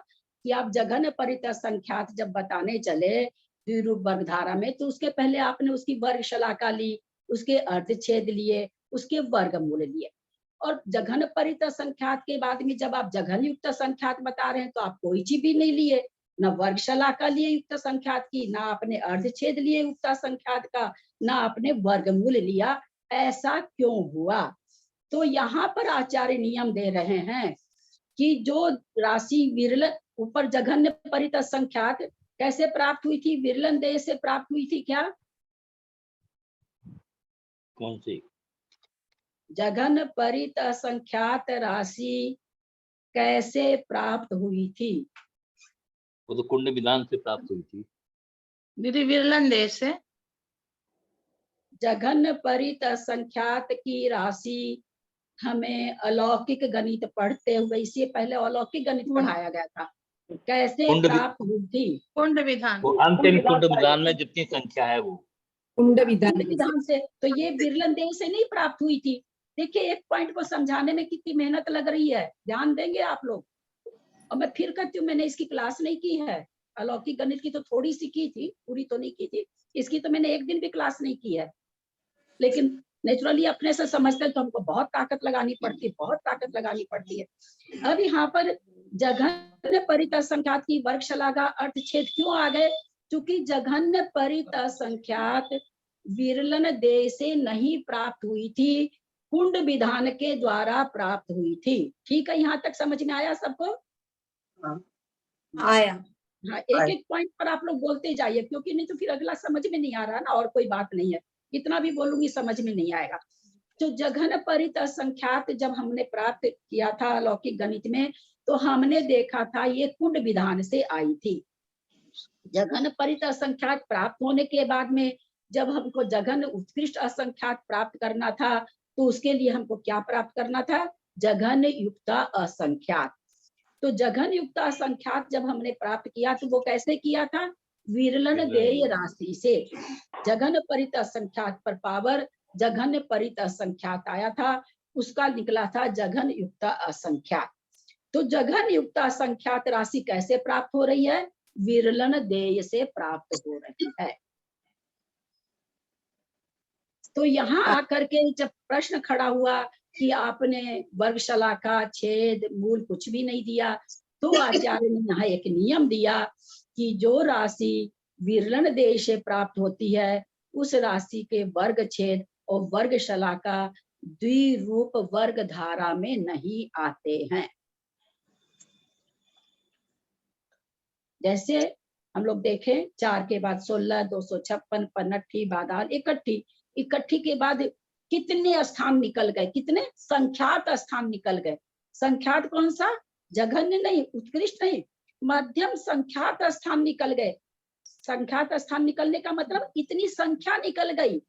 कि आप जघन परित संख्यात जब बताने चले द्विरूप वर्ग धारा में, तो उसके पहले आपने उसकी वर्गशलाका ली, उसके अर्धछेद लिए, उसके वर्गमूल लिए, और जघन परित संख्यात के बाद में जब आप जघन युक्त संख्यात बता रहे हैं तो आप कोई चीज भी नहीं लिए, न वर्गशलाका लिए युक्त संख्यात की, ना आपने अर्धछेद लिए युक्त संख्यात का, ना आपने वर्गमूल लिया। ऐसा क्यों हुआ? तो यहाँ पर आचार्य नियम दे रहे हैं कि जो राशि विरलन ऊपर जघन्य परित संख्यात कैसे प्राप्त हुई थी, विरलन देश से प्राप्त हुई थी। क्या कौन सी? जघन परित संख्यात राशि कैसे प्राप्त हुई थी? वो तो कुंड विधान से प्राप्त हुई थी दीदी, विरलन देश से। जघन परित संख्यात की राशि हमें अलौकिक गणित पढ़ते हुए, इससे पहले अलौकिक गणित पढ़ाया गया था, कैसे प्राप्त हुई थी? कुंड विधान। वो अंतिम कुंड विधान में जितनी संख्या है वो कुंड विधान विधान से। तो ये विरलन देश से नहीं प्राप्त हुई थी। देखिए एक पॉइंट को समझाने में कितनी मेहनत लग रही है, ध्यान देंगे आप लोग। और मैं फिर कहती हूँ, मैंने इसकी क्लास नहीं की है, अलौकिक गणित की तो थोड़ी सी की थी, पूरी तो नहीं की थी, इसकी तो मैंने एक दिन भी क्लास नहीं की है, लेकिन नेचुरली अपने से समझते तो हमको बहुत ताकत लगानी पड़ती है, बहुत ताकत लगानी पड़ती है। अब यहाँ पर जघन्य परित संख्यात की वर्गशला का अर्थछेद क्यों आ गए? क्योंकि जघन्य परित संख्यात विरलन देश से नहीं प्राप्त हुई थी, कुंड विधान के द्वारा प्राप्त हुई थी। ठीक है, यहाँ तक समझ में आया सबको? आया। हाँ, एक एक पॉइंट पर आप लोग बोलते जाइए, क्योंकि नहीं तो फिर अगला समझ में नहीं आ रहा ना, और कोई बात नहीं है, कितना भी बोलूंगी समझ में नहीं आएगा। तो जघन परित संख्यात जब हमने प्राप्त किया था अलौकिक गणित में, तो हमने देखा था ये कुंड विधान से आई थी। जघन परित संख्यात प्राप्त होने के बाद में जब हमको जघन उत्कृष्ट असंख्यात प्राप्त करना था, तो उसके लिए हमको क्या प्राप्त करना था? जघन युक्त असंख्यात। तो जघन युक्त असंख्यात जब हमने प्राप्त किया तो वो कैसे किया था? विरलन देय राशि से। जघन परित असंख्यात पर पावर जघन्य परित असंख्यात आया था, उसका निकला था जघन युक्त असंख्यात। तो जघन युक्त असंख्यात राशि कैसे प्राप्त हो रही है? विरलन देय से प्राप्त हो रही है। तो यहाँ आकर के जब प्रश्न खड़ा हुआ कि आपने वर्गशलाका, छेद, मूल कुछ भी नहीं दिया, तो आचार्य ने यहाँ एक नियम दिया कि जो राशि विरलन देश से प्राप्त होती है उस राशि के वर्ग छेद और वर्गशलाका द्विरूप वर्ग धारा में नहीं आते हैं। जैसे हम लोग देखें 4 के बाद 16, 256, पनट्ठी, बादाल, इकट्ठी, इकट्ठी के बाद कितने स्थान निकल गए, कितने संख्यात स्थान निकल गए। संख्यात कौन सा, जघन्य नहीं, उत्कृष्ट नहीं, मध्यम संख्यात स्थान निकल गए। संख्यात स्थान निकलने का मतलब इतनी संख्या निकल गई।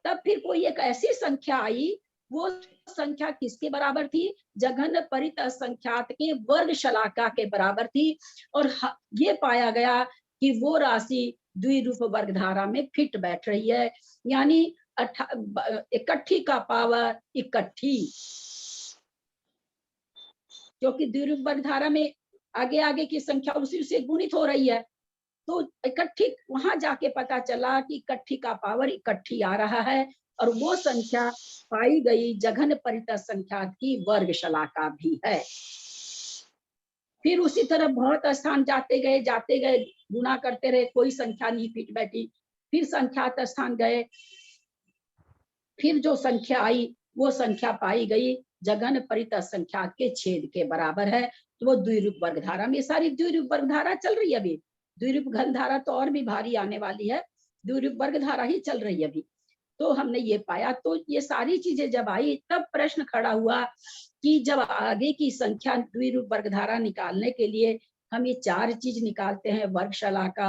तब फिर कोई एक ऐसी संख्या आई, वो संख्या किसके बराबर थी, जघन्य परित असंख्यात के वर्ग शलाका के बराबर थी। और ये पाया गया कि वो राशि द्विरूप वर्ग धारा में फिट बैठ रही है, यानी इकट्ठी का पावर इकट्ठी, क्योंकि द्विरूप वर्ग धारा में आगे आगे की संख्या उसी से गुणित हो रही है। तो इकट्ठी, वहां जाके पता चला कि इकट्ठी का पावर इकट्ठी आ रहा है, और वो संख्या पाई गई जघन्य परित संख्यात की वर्ग शलाका भी है। फिर उसी तरह बहुत स्थान जाते गए गुना करते रहे, कोई संख्या नहीं फिट बैठी। फिर संख्यात स्थान गए, फिर जो संख्या आई वो संख्या पाई गई जघन्य परित संख्यात के छेद के बराबर है। तो वो द्विरूप वर्ग धारा में, सारी द्विरूप वर्ग धारा चल रही है अभी। द्विरूप घन धारा तो और भी भारी आने वाली है, द्विरूप वर्ग धारा ही चल रही है अभी। तो हमने ये पाया, तो ये सारी चीजें जब आई तब प्रश्न खड़ा हुआ कि जब आगे की संख्या द्विरूप वर्ग धारा निकालने के लिए हम ये 4 चीज निकालते हैं, वर्ग शलाका,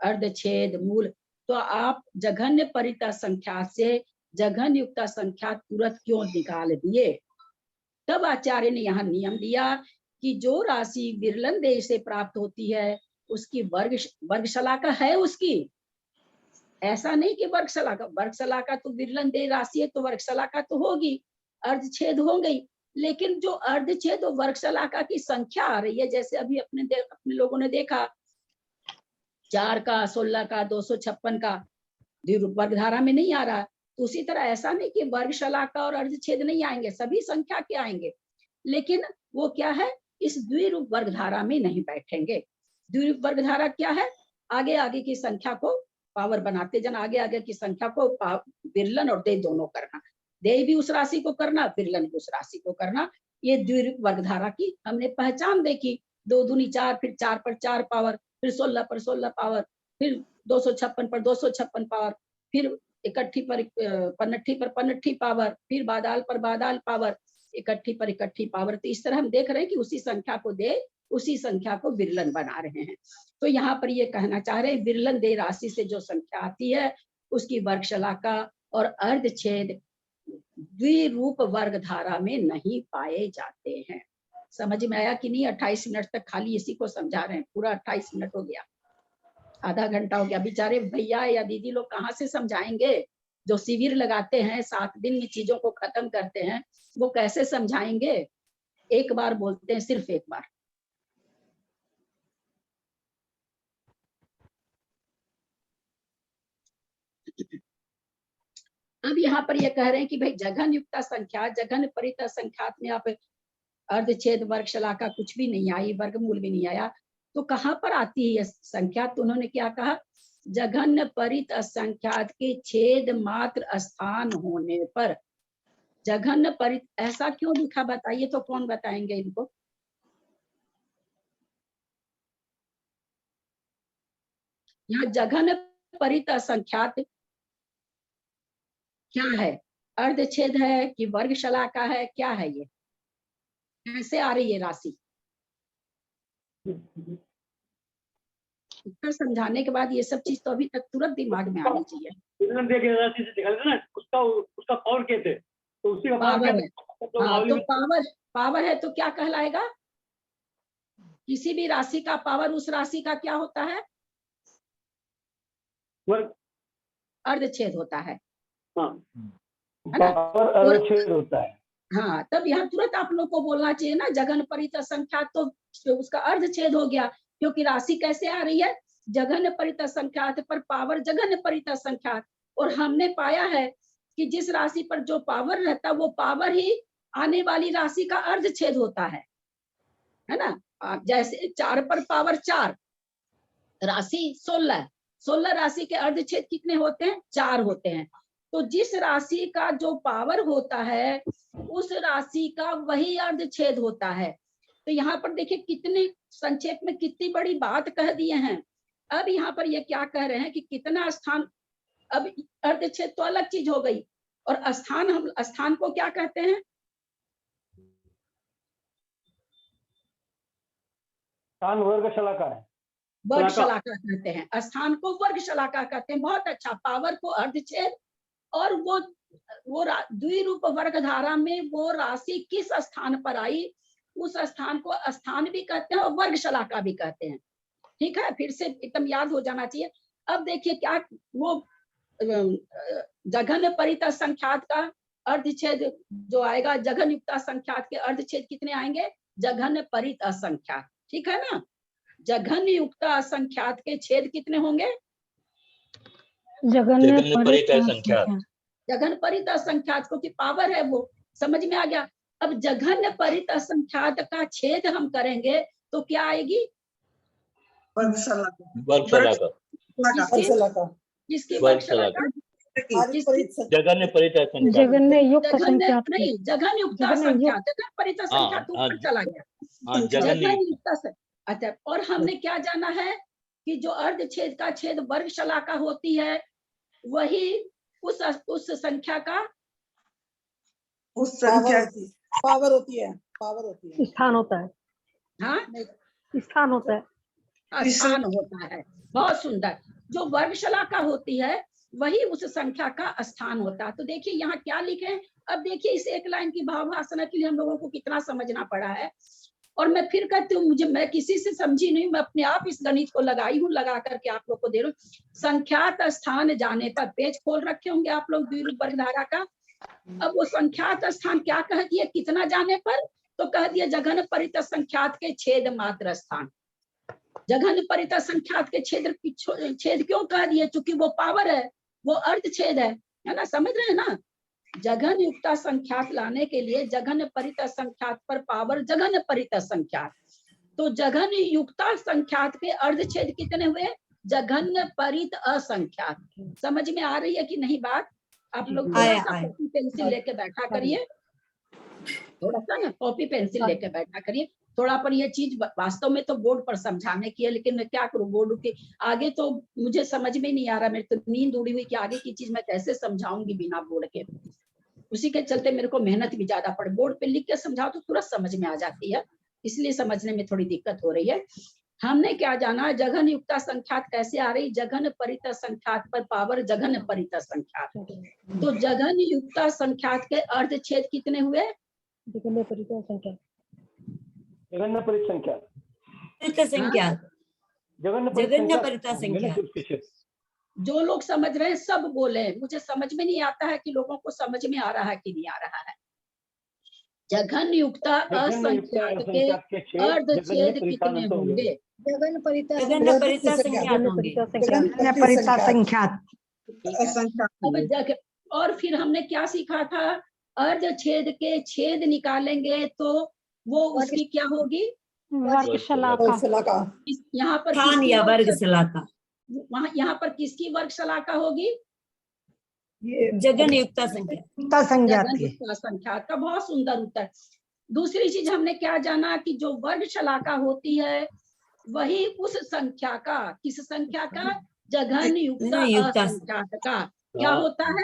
अर्धछेद, मूल, तो आप जघन्य परित संख्या से जघन्य युक्त संख्या तुरंत क्यों निकाल दिए। तब आचार्य ने यहाँ नियम दिया कि जो राशि विरलन देह से प्राप्त होती है उसकी वर्ग शलाका है उसकी। ऐसा नहीं कि वर्ग शलाका तो विरलन देह राशि है तो वर्ग शलाका तो होगी, अर्धछेद हो गई, लेकिन जो अर्धछेद और वर्ग शलाका की संख्या आ रही है, जैसे अभी अपने लोगों ने देखा 4 का, 16 का, 256 का द्विरूप वर्ग धारा में नहीं आ रहा। तो उसी तरह ऐसा नहीं कि वर्ग शलाका और अर्धछेद नहीं आएंगे, सभी संख्या के आएंगे, लेकिन वो क्या है, इस द्विरूप वर्ग धारा में नहीं बैठेंगे। द्विरूप वर्ग धारा क्या है, आगे आगे की संख्या को पावर बनाते जाना, आगे आगे की संख्या को विरलन और देय दोनों करना, देय भी उस राशि को करना, विरलन भी उस राशि को करना। ये द्विरूप वर्ग धारा की हमने पहचान देखी। 2 दूनी 4, फिर 4 पर 4 पावर, फिर 16 पर 16 पावर, फिर 256 पर 256 पावर, फिर इकट्ठी पर पनट्ठी पर पनट्ठी पावर, फिर बादाल पर बादाल पावर, इकट्ठी पर इकट्ठी पावर। तो इस तरह हम देख रहे हैं कि उसी संख्या को दे, उसी संख्या को विरलन बना रहे हैं। तो यहाँ पर ये कहना चाह रहे हैं, विरलन दे राशि से जो संख्या आती है उसकी वर्ग शलाका और अर्धछेद द्विरूप वर्ग धारा में नहीं पाए जाते हैं। समझ में आया कि नहीं? 28 मिनट तक खाली इसी को समझा रहे हैं, पूरा 28 मिनट हो गया, आधा घंटा हो गया। बेचारे भैया या दीदी लोग कहाँ से समझाएंगे, जो शिविर लगाते हैं 7 दिन में चीजों को खत्म करते हैं, वो कैसे समझाएंगे। एक बार बोलते हैं, सिर्फ एक बार। अब यहाँ पर ये कह रहे हैं कि भाई जघन युक्त संख्या, जघन परित संख्यात में आप अर्धछेद वर्ग शलाका कुछ भी नहीं आई, वर्गमूल भी नहीं आया, तो कहाँ पर आती है यह संख्या। तो उन्होंने क्या कहा, जघन्य परित असंख्यात के छेद मात्र स्थान होने पर। जघन्य परित ऐसा क्यों लिखा, बताइए तो कौन बताएंगे इनको। यहाँ जघन्य परित असंख्यात क्या है, अर्धछेद है कि वर्ग शलाका है, क्या है ये, कैसे आ रही है राशि। उत्तर समझाने के बाद ये सब चीज तो अभी तक तुरंत दिमाग में आनी चाहिए। उसका पावर कहते हैं, तो उसी का पावर है। हाँ, तो पावर है तो क्या कहलाएगा, किसी भी राशि का पावर उस राशि का क्या होता है, अर्धछेद होता है। हाँ, पावर अर्धछेद होता है। हाँ, तब यहाँ तुरंत आप लोग को बोलना चाहिए ना, जघन परित संख्या तो उसका अर्धछेद हो गया, क्योंकि राशि कैसे आ रही है, जघन परित संख्यात पर पावर जघन परित संख्यात। और हमने पाया है कि जिस राशि पर जो पावर रहता है वो पावर ही आने वाली राशि का अर्धछेद होता है ना। जैसे 4 पर पावर 4, राशि 16 राशि के अर्धछेद कितने होते हैं, 4 होते हैं। तो जिस राशि का जो पावर होता है उस राशि का वही अर्धछेद होता है। तो यहाँ पर देखिए कितने संक्षेप में कितनी बड़ी बात कह दिए हैं। अब यहाँ पर ये क्या कह रहे हैं कि कितना स्थान, अब अर्धछेद तो अलग चीज हो गई, और स्थान, हम स्थान को क्या कहते हैं? स्थान वर्ग शलाका है। वर्ग शलाका। शलाका कहते हैं। स्थान को वर्ग शलाका कहते हैं। बहुत अच्छा। पावर को अर्धछेद, और वो द्विरूप वर्ग धारा में वो राशि किस स्थान पर आई, उस स्थान को स्थान भी कहते हैं और वर्ग शलाका भी कहते हैं। ठीक है, फिर से एकदम याद हो जाना चाहिए। अब देखिए क्या वो जघन्य परित संख्यात का अर्धछेद जो आएगा, जघन युक्ता संख्यात के अर्धछेद कितने आएंगे? जघन्य परित असंख्यात। ठीक है ना? जघन्य युक्ता असंख्यात के छेद कितने होंगे? जघन्य परित असंख्यात। जघन्य परित असंख्यात को की पावर है वो, समझ में आ गया। अब जघन्य परित असंख्यात का छेद हम करेंगे तो क्या आएगी? वर्ग शलाका। किसकी? वर्ग वर्ग शलाका। जघन्य परित असंख्यात। जघन्य युक्त जघन्य संख्यात की। नहीं, जघन युक्ता जघन्य संख्यात। जघन परित असंख्यात ऊपर चला गया। हाँ, जघन जघन्य। युक्ता से। अच्छा, और हमने क्या जाना है कि जो अर्धछेद का छेद वर्ग शलाका होती है, वही उस संख्या का पावर होती है। स्थान होता है। हाँ स्थान होता है। स्थान होता है। बहुत सुंदर। जो वर्ग शलाका होती है वही उस संख्या का स्थान होता है। तो देखिए यहाँ क्या लिखे हैं। अब देखिए इस एक लाइन की भाववासना के लिए हम लोगों को कितना समझना पड़ा है। और मैं फिर कहती हूँ, मैं किसी से समझी नहीं, मैं अपने आप इस गणित को लगाई हूँ, लगा करके आप लोग को दे रहा हूँ। संख्यात स्थान जाने पर, पेज खोल रखे होंगे आप लोग द्विरूप वर्ग धारा का। अब वो संख्यात स्थान क्या कह दिया, कितना जाने पर? तो कह दिया जघन परित संख्यात के छेद मात्र स्थान। जघन परित संख्यात के छेद क्यों कह दिए? चूंकि वो पावर है, वो अर्ध छेद है ना? समझ रहे हैं ना? जघन युक्ता संख्यात लाने के लिए जघन परित संख्यात पर पावर जघन परित संख्यात। तो जघन युक्ता संख्यात के अर्धछेद कितने हुए? जघन्य परित असंख्यात। समझ में आ रही है कि नहीं बात? आप लोग थोड़ा सा कॉपी पेंसिल लेके बैठा करिए, थोड़ा सा ना कॉपी पेंसिल लेके बैठा करिए। थोड़ा पर ये चीज वास्तव में तो बोर्ड पर समझाने की है, लेकिन मैं क्या करूँ, बोर्ड के आगे तो मुझे समझ में नहीं आ रहा। मेरे तो नींद उड़ी हुई कि आगे की चीज मैं कैसे समझाऊंगी बिना बोर्ड के। उसी के चलते मेरे को मेहनत भी ज्यादा पड़। बोर्ड पे लिख के समझाओ तो तुरंत समझ में आ जाती है, इसलिए समझने में थोड़ी दिक्कत हो रही है। हमने क्या जाना, जघन युक्ता संख्यात कैसे आ रही? जघन परित संख्यात पर पावर जघन परित संख्यात। तो जघन युक्ता संख्यात के अर्धछेद कितने हुए? जघन्य परित संख्यात। जघन्य परित संख्यात। परित संख्यात। जघन्य परित संख्यात। जो लोग समझ रहे हैं सब बोले। मुझे समझ में नहीं आता है कि लोगों को समझ में आ रहा है कि नहीं आ रहा है। जघन युक्ता असंख्यात के अर्धछेद कितने होंगे? जघन परित जघन्य परित संख्यात होंगे। और फिर हमने क्या सीखा था? अर्धछेद के छेद निकालेंगे तो वो उसकी क्या होगी? वर्ग शलाका। यहाँ पर स्थान या वर्ग शलाका। वहाँ यहाँ पर किसकी वर्ग शलाका होगी? जघन युक्ता संख्यात का। बहुत सुंदर उत्तर। दूसरी चीज हमने क्या जाना कि जो वर्ग शलाका होती है वही उस संख्या का, किस संख्या का? जघन युक्ता असंख्यात का क्या होता है?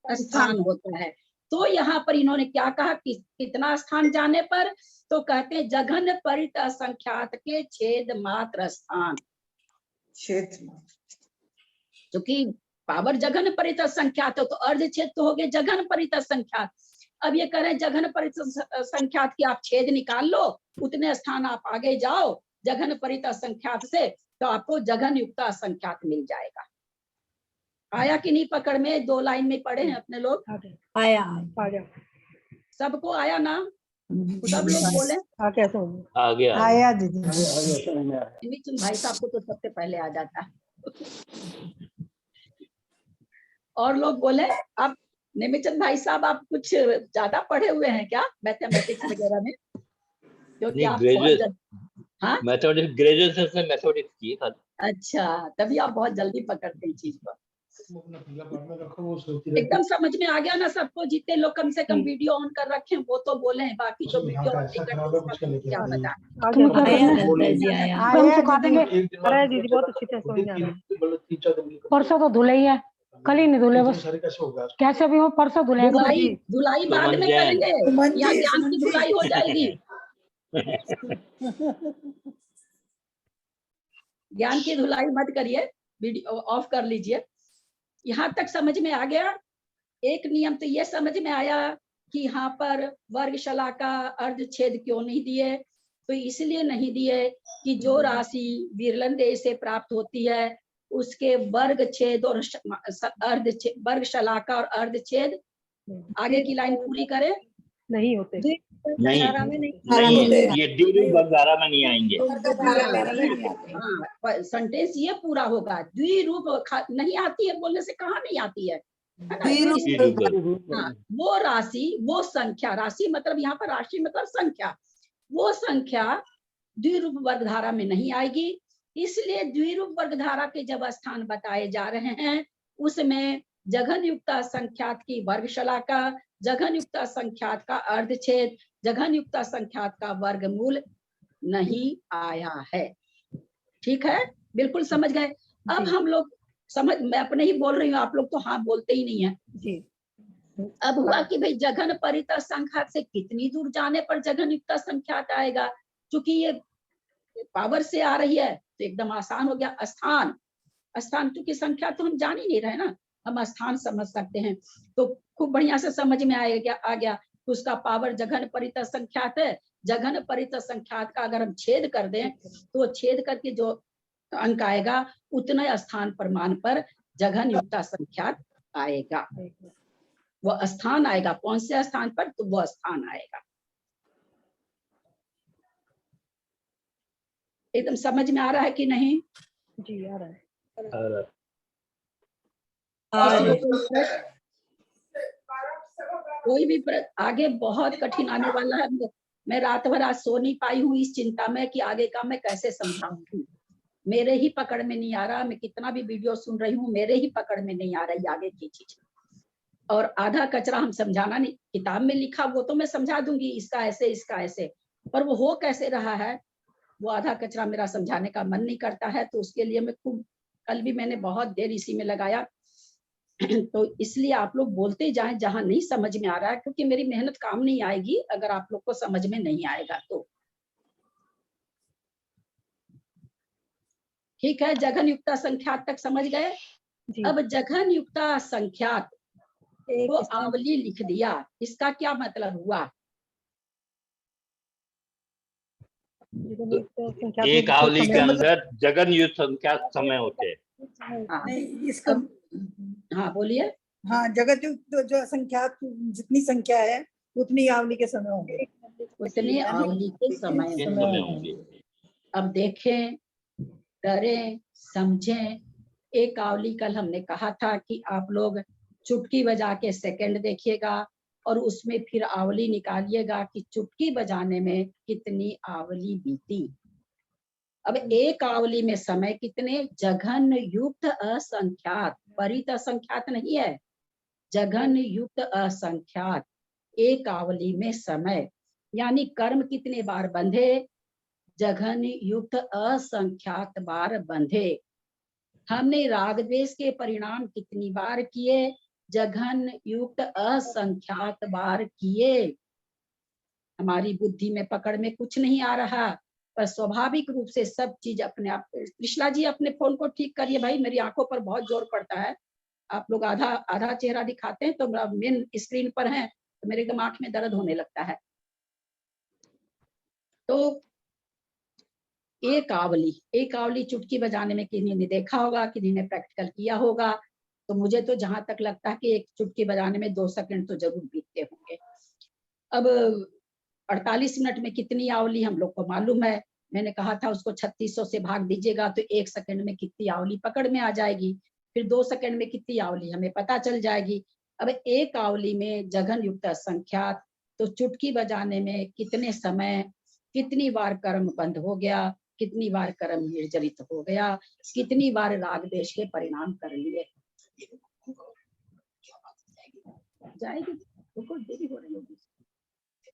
स्थान होता है। तो यहाँ पर इन्होंने क्या कहा कि कितना स्थान जाने पर? तो कहते हैं जघन परित असंख्यात के छेद मात्र स्थान। क्योंकि पावर जघन परित संख्यात है तो अर्धछेद तो हो गए जघन परित संख्यात। अब ये कह रहे हैं जघन परित संख्यात की आप छेद निकाल लो, उतने स्थान आप आगे जाओ जघन परित संख्यात से, तो आपको जघन युक्ता संख्यात मिल जाएगा। आया कि नहीं पकड़ में? 2 लाइन में पढ़े हैं अपने लोग? आया। सबको आया ना? सब लोग बोले आ गया दीदी। भाई साहब को तो सबसे पहले आ जाता है। और लोग बोले। अब निमिचंद भाई साहब आप कुछ ज्यादा पढ़े हुए हैं क्या मैथमेटिक्स वगैरह में? क्योंकि आप मैथमेटिक्स ग्रेजुएशन से मैथमेटिक्स की। अच्छा, तभी आप बहुत जल्दी पकड़ते हैं चीज को। एकदम समझ में आ गया ना सबको? जितने लोग कम से कम वीडियो ऑन कर रखे हैं वो तो बोले हैं, बाकी जो वीडियो ऑन नहीं करते क्या पता। दीदी बहुत अच्छी तरह समझ आ रहा है। परसों तो धुले ही है। कल ही नहीं धुले बस। कैसे अभी वो परसों धुले धुलाई धुलाई बाद सुमन में जैन। करेंगे सुमन या जी, ज्ञान सुमन की जी। धुलाई हो जाएगी। ज्ञान की धुलाई मत करिए, वीडियो ऑफ कर लीजिए। यहाँ तक समझ में आ गया। एक नियम तो ये समझ में आया कि यहाँ पर वर्ग शलाका अर्ध छेद क्यों नहीं दिए, तो इसलिए नहीं दिए कि जो राशि विरलन देश से प्राप्त होती है उसके वर्ग छेद और वर्ग शलाका और अर्ध छेद आगे की लाइन पूरी करें। नहीं होते। धारा में नहीं नहीं, ये द्विरूप वर्गधारा में नहीं आएंगे। हाँ, सेंटेंस ये पूरा होगा। द्विरूप नहीं आती है बोलने से कहाँ नहीं आती है, है ना? द्विरूप वर्ग। हाँ, वो राशि, वो संख्या, राशि मतलब यहाँ पर राशि मतलब संख्या, वो संख्या द्विरूप वर्गधारा में नहीं आएगी। इसलिए द्विरूप वर्गधारा के जब स्थान बताए जा रहे हैं उसमें जघन युक्त संख्यात की वर्गशलाका, जघन युक्त संख्यात का अर्धछेद, जघन युक्त संख्यात का वर्गमूल नहीं आया है। ठीक है, बिल्कुल समझ गए। अब हम लोग समझ, मैं अपने ही बोल रही हूँ, आप लोग तो हाँ बोलते ही नहीं है जी। अब हुआ कि भाई जघन परित संख्यात से कितनी दूर जाने पर जघन युक्त संख्यात आएगा। क्योंकि ये पावर से आ रही है तो एकदम आसान हो गया। स्थान, स्थान की संख्या तो हम जान ही नहीं रहे ना, हम स्थान समझ सकते हैं तो खूब बढ़िया से समझ में आएगा, आ गया। तो उसका पावर जघन परित संख्यात है। जघन परित संख्यात का अगर हम छेद कर दें तो छेद करके जो अंक आएगा उतने स्थान प्रमाण पर जघन युक्त संख्यात आएगा। वो स्थान आएगा, कौन से स्थान पर, तो वो स्थान आएगा। एकदम समझ में आ रहा है कि नहीं? जी आ रहा है। कोई भी आगे बहुत कठिन आने वाला है। मैं रात भर आज सो नहीं पाई हूँ इस चिंता में कि आगे का मैं कैसे समझाऊंगी। मेरे ही पकड़ में नहीं आ रहा, मैं कितना भी वीडियो सुन रही हूँ मेरे ही पकड़ में नहीं आ रही आगे की चीज। और आधा कचरा हम समझाना नहीं, किताब में लिखा वो तो मैं समझा दूंगी, इसका ऐसे इसका ऐसे, पर वो हो कैसे रहा है वो आधा कचरा मेरा समझाने का मन नहीं करता है। तो उसके लिए मैं खूब, कल भी मैंने बहुत देर इसी में लगाया। तो इसलिए आप लोग बोलते जाएं जहां नहीं समझ में आ रहा है, क्योंकि मेरी मेहनत काम नहीं आएगी अगर आप लोग को समझ में नहीं आएगा तो। ठीक है, जघन युक्त संख्यात तक समझ गए। अब जघन युक्त संख्यात को आवली लिख दिया, इसका क्या मतलब हुआ? एक आवली के अंदर जघन युक्त संख्या समय होते हैं। नहीं इसका, हाँ बोलिए। हाँ जगत युक्त जो संख्या, जितनी संख्या है उतनी आवली के समय होंगे, उतने आवली के समय होंगे। अब देखें, करें, समझें। एक आवली कल हमने कहा था कि आप लोग चुटकी बजा के सेकंड देखिएगा और उसमें फिर आवली निकालिएगा कि चुटकी बजाने में कितनी आवली बीती। अब एक आवली में समय कितने, जघन युक्त असंख्यात, परित असंख्यात नहीं है, जघन युक्त असंख्यात। एक आवली में समय यानी कर्म कितने बार बंधे, जघन युक्त असंख्यात बार बंधे। हमने राग द्वेष के परिणाम कितनी बार किए, जघन युक्त असंख्यात बार किए। हमारी बुद्धि में पकड़ में कुछ नहीं आ रहा, पर स्वाभाविक रूप से सब चीज अपने आप। कृष्णा जी अपने फोन को ठीक करिए भाई, मेरी आंखों पर बहुत जोर पड़ता है। आप लोग आधा आधा चेहरा दिखाते हैं तो मेन स्क्रीन पर है तो मेरे एकदम आंख में दर्द होने लगता है। तो एक आवली चुटकी बजाने में किन्हीं ने देखा होगा, किन्हीं ने प्रैक्टिकल किया होगा। तो मुझे तो जहां तक लगता है कि एक चुटकी बजाने में 2 सेकंड तो जरूर बीतते होंगे। अब 48 मिनट में कितनी आवली हम लोग को मालूम है। मैंने कहा था उसको 3600 से भाग दीजिएगा तो 1 सेकंड में कितनी आवली पकड़ में आ जाएगी, फिर 2 सेकंड में कितनी आवली हमें पता चल जाएगी। अब एक आवली में जघन युक्त संख्यात, तो चुटकी बजाने में कितने समय, कितनी बार कर्म बंद हो गया, कितनी बार कर्म निर्जरित हो गया, कितनी बार राग देश के परिणाम कर लिए। जाएगी तो देरी हो रही होगी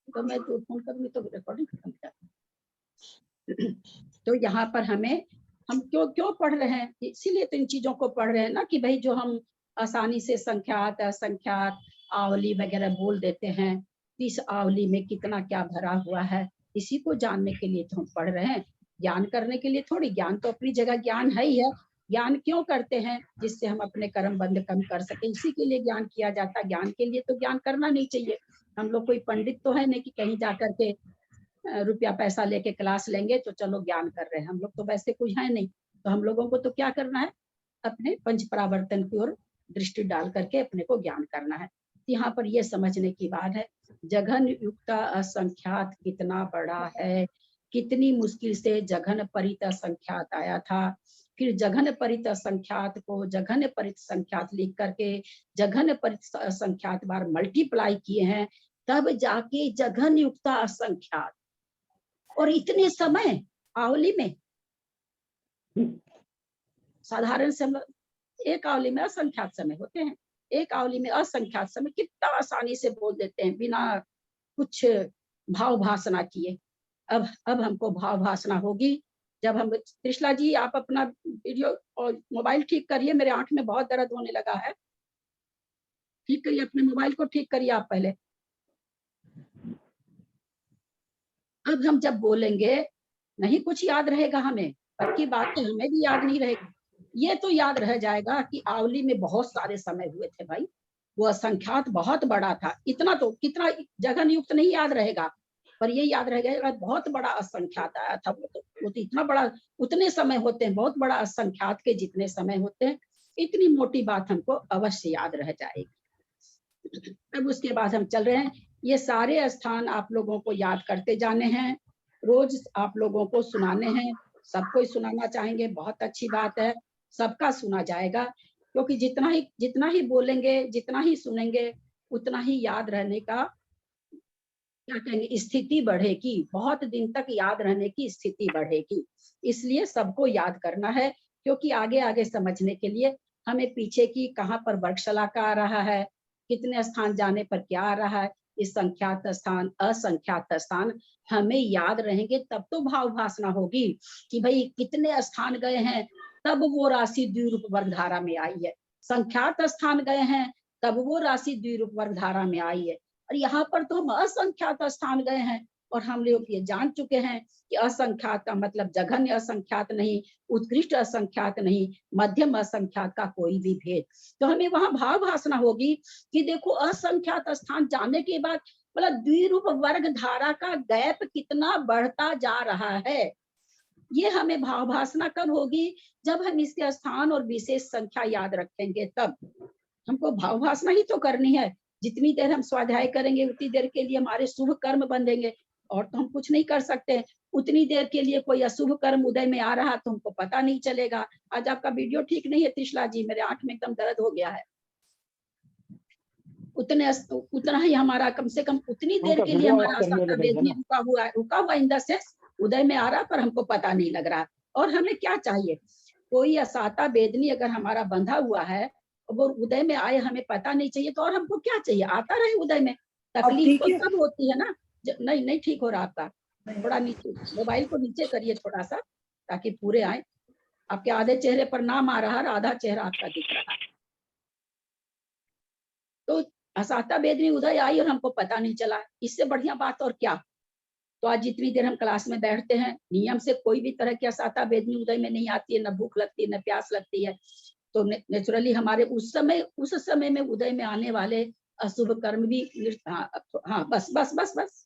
तो मैं तो फोन करूंगी तो रिकॉर्डिंग खत्म कर। तो यहाँ पर हम क्यों पढ़ रहे हैं, इसीलिए तो इन चीजों को पढ़ रहे हैं ना, कि भाई जो हम आसानी से संख्यात असंख्यात आवली वगैरह बोल देते हैं। इस आवली में कितना क्या भरा हुआ है, इसी को जानने के लिए तो हम पढ़ रहे हैं, ज्ञान करने के लिए थोड़ी। ज्ञान तो अपनी जगह ज्ञान है ही है। ज्ञान क्यों करते हैं? जिससे हम अपने कर्म बंध कम कर सके, इसी के लिए ज्ञान किया जाता है। ज्ञान के लिए तो ज्ञान करना नहीं चाहिए। हम लोग कोई पंडित तो है नहीं कि कहीं जा करके रुपया पैसा लेके क्लास लेंगे तो चलो ज्ञान कर रहे हैं। हम लोग तो वैसे कुछ है नहीं। तो हम लोगों को तो क्या करना है, अपने पंच परावर्तन की ओर दृष्टि डाल करके अपने को ज्ञान करना है। यहाँ पर यह समझने की बात है, जघन युक्त असंख्यात कितना बड़ा है, कितनी मुश्किल से जघन परित असंख्यात आया था। फिर जघन परित असंख्यात को जघन परित संख्यात लिख करके जघन परित असंख्यात बार मल्टीप्लाई किए हैं, तब जाके जघन युक्त असंख्यात। और इतने समय आवली में, साधारण से हम एक आवली में असंख्यात समय होते हैं, एक आवली में असंख्यात समय कितना आसानी से बोल देते हैं बिना कुछ भाव भाषणा किए। अब हमको भाव भाषणा होगी जब हम। त्रिशला जी आप अपना वीडियो और मोबाइल ठीक करिए, मेरे आंख में बहुत दर्द होने लगा है। ठीक करिए, अपने मोबाइल को ठीक करिए आप पहले। अब हम जब बोलेंगे नहीं कुछ याद रहेगा हमें, पक्की बात है, हमें भी याद नहीं रहेगा। ये तो याद रह जाएगा कि आवली में बहुत सारे समय हुए थे भाई, वो असंख्यात बहुत बड़ा था। इतना तो कितना जघन युक्त नहीं याद रहेगा, पर ये याद रह जाएगा बहुत बड़ा असंख्यात आया था। वो तो इतना बड़ा, उतने समय होते हैं, बहुत बड़ा असंख्यात के जितने समय होते हैं। इतनी मोटी बात हमको अवश्य याद रह जाएगी। अब उसके बाद हम चल रहे हैं, ये सारे स्थान आप लोगों को याद करते जाने हैं, रोज आप लोगों को सुनाने हैं। सबको सुनाना चाहेंगे, बहुत अच्छी बात है, सबका सुना जाएगा। क्योंकि जितना ही बोलेंगे, जितना ही सुनेंगे, उतना ही याद रहने का क्या कहेंगे स्थिति बढ़ेगी, बहुत दिन तक याद रहने की स्थिति बढ़ेगी। इसलिए सबको याद करना है, क्योंकि आगे आगे समझने के लिए हमें पीछे की कहाँ पर वर्गशाला का आ रहा है, कितने स्थान जाने पर क्या आ रहा है, इस संख्यात स्थान असंख्यात स्थान हमें याद रहेंगे, तब तो भाव भाषणा होगी कि भाई कितने स्थान गए हैं, तब वो राशि द्विरूप वर्गधारा में आई है। संख्यात स्थान गए हैं, तब वो राशि द्विरूप वर्गधारा में आई है। और यहाँ पर तो हम असंख्यात स्थान गए हैं, और हम लोग ये जान चुके हैं कि असंख्यात का मतलब जघन्य असंख्यात नहीं, उत्कृष्ट असंख्यात नहीं, मध्यम असंख्यात का कोई भी भेद। तो हमें वहां भाव भाषणा होगी कि देखो असंख्यात स्थान जाने के बाद मतलब द्विरूप वर्ग धारा का गैप कितना बढ़ता जा रहा है। ये हमें भाव भाषणा कब होगी? जब हम इसके स्थान और विशेष संख्या याद रखेंगे, तब हमको भाव भाषणा ही तो करनी है। जितनी देर हम स्वाध्याय करेंगे उतनी देर के लिए हमारे शुभ कर्म बंधेंगे, और तो हम कुछ नहीं कर सकते। उतनी देर के लिए कोई अशुभ कर्म उदय में आ रहा तो हमको पता नहीं चलेगा। आज आपका वीडियो ठीक नहीं है त्रिशला जी, मेरे आंख में एकदम दर्द हो गया है। उतना ही हमारा, कम से कम उतनी देर के लिए हमारा रुका हुआ इन द सेंस उदय में आ रहा, पर हमको पता नहीं लग रहा। और हमें क्या चाहिए? कोई असाता वेदनी अगर हमारा बंधा हुआ है, वो उदय में आए, हमें पता नहीं चाहिए, तो और हमको क्या चाहिए? आता रहे उदय में। तकलीफ तो तब होती है ना। नहीं ठीक हो रहा आपका, थोड़ा नीचे मोबाइल को नीचे करिए थोड़ा सा, ताकि पूरे आए। आपके आधे चेहरे पर नाम आ रहा है, आधा चेहरा आपका दिख रहा है। तो असाता वेदनी उदय आई और हमको पता नहीं चला, इससे बढ़िया बात और क्या? तो आज जितनी देर हम क्लास में बैठते हैं, नियम से कोई भी तरह की असाता वेदनी उदय में नहीं आती है, न भूख लगती है, न प्यास लगती है। तो नेचुरली हमारे उस समय में उदय में आने वाले अशुभ कर्म भी, हाँ बस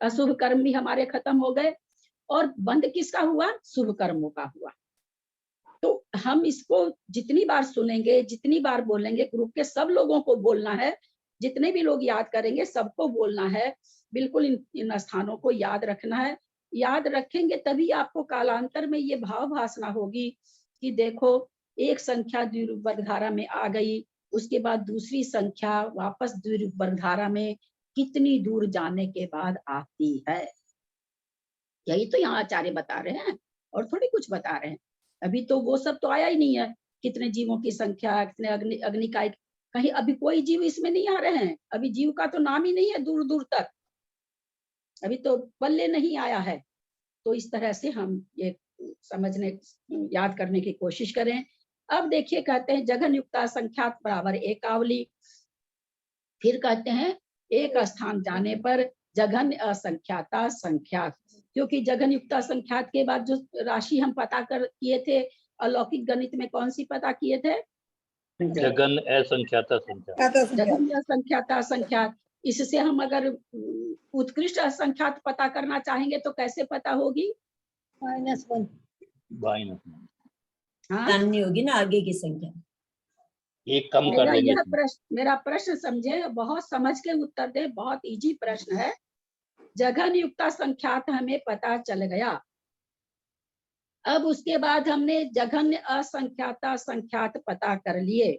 अशुभ कर्म भी हमारे खत्म हो गए, और बंद किसका हुआ? शुभ कर्मों का हुआ। तो हम इसको जितनी बार सुनेंगे, जितनी बार बोलेंगे, ग्रुप के सब लोगों को बोलना है, जितने भी लोग याद करेंगे सबको बोलना है। बिल्कुल इन स्थानों को याद रखना है। याद रखेंगे तभी आपको कालांतर में ये भाव भाषणा होगी कि देखो एक संख्या द्विरूप वर्गधारा में आ गई, उसके बाद दूसरी संख्या वापस द्विरूप वर्गधारा में कितनी दूर जाने के बाद आती है। यही तो यहाँ आचार्य बता रहे हैं, और थोड़ी कुछ बता रहे हैं। अभी तो वो सब तो आया ही नहीं है, कितने जीवों की संख्या, कितने अग्निकाय, कहीं अभी कोई जीव इसमें नहीं आ रहे हैं। अभी जीव का तो नाम ही नहीं है दूर दूर तक, अभी तो पल्ले नहीं आया है। तो इस तरह से हम ये समझने, याद करने की कोशिश करें अब देखिए कहते हैं जघन युक्ता संख्यात बराबर एक आवली। फिर कहते हैं एक स्थान जाने पर जघन असंख्याता संख्यात, क्योंकि जघन युक्ता संख्यात के बाद जो राशि हम पता कर किए थे अलौकिक गणित में, कौन सी पता किए थे? जघन असंख्याता संख्या। जघन असंख्याता संख्यात। इससे हम अगर उत्कृष्ट असंख्यात पता करना चाहेंगे तो कैसे पता होगी? -1। हाँ, सामने होगी ना आगे की संख्या। एक कम कर देंगे। मेरा प्रश्न समझे, बहुत समझ के उत्तर दे, बहुत इजी प्रश्न है। जघन युक्ता संख्यात हमें पता चल गया, अब उसके बाद हमने जघन असंख्याता संख्यात पता कर लिए।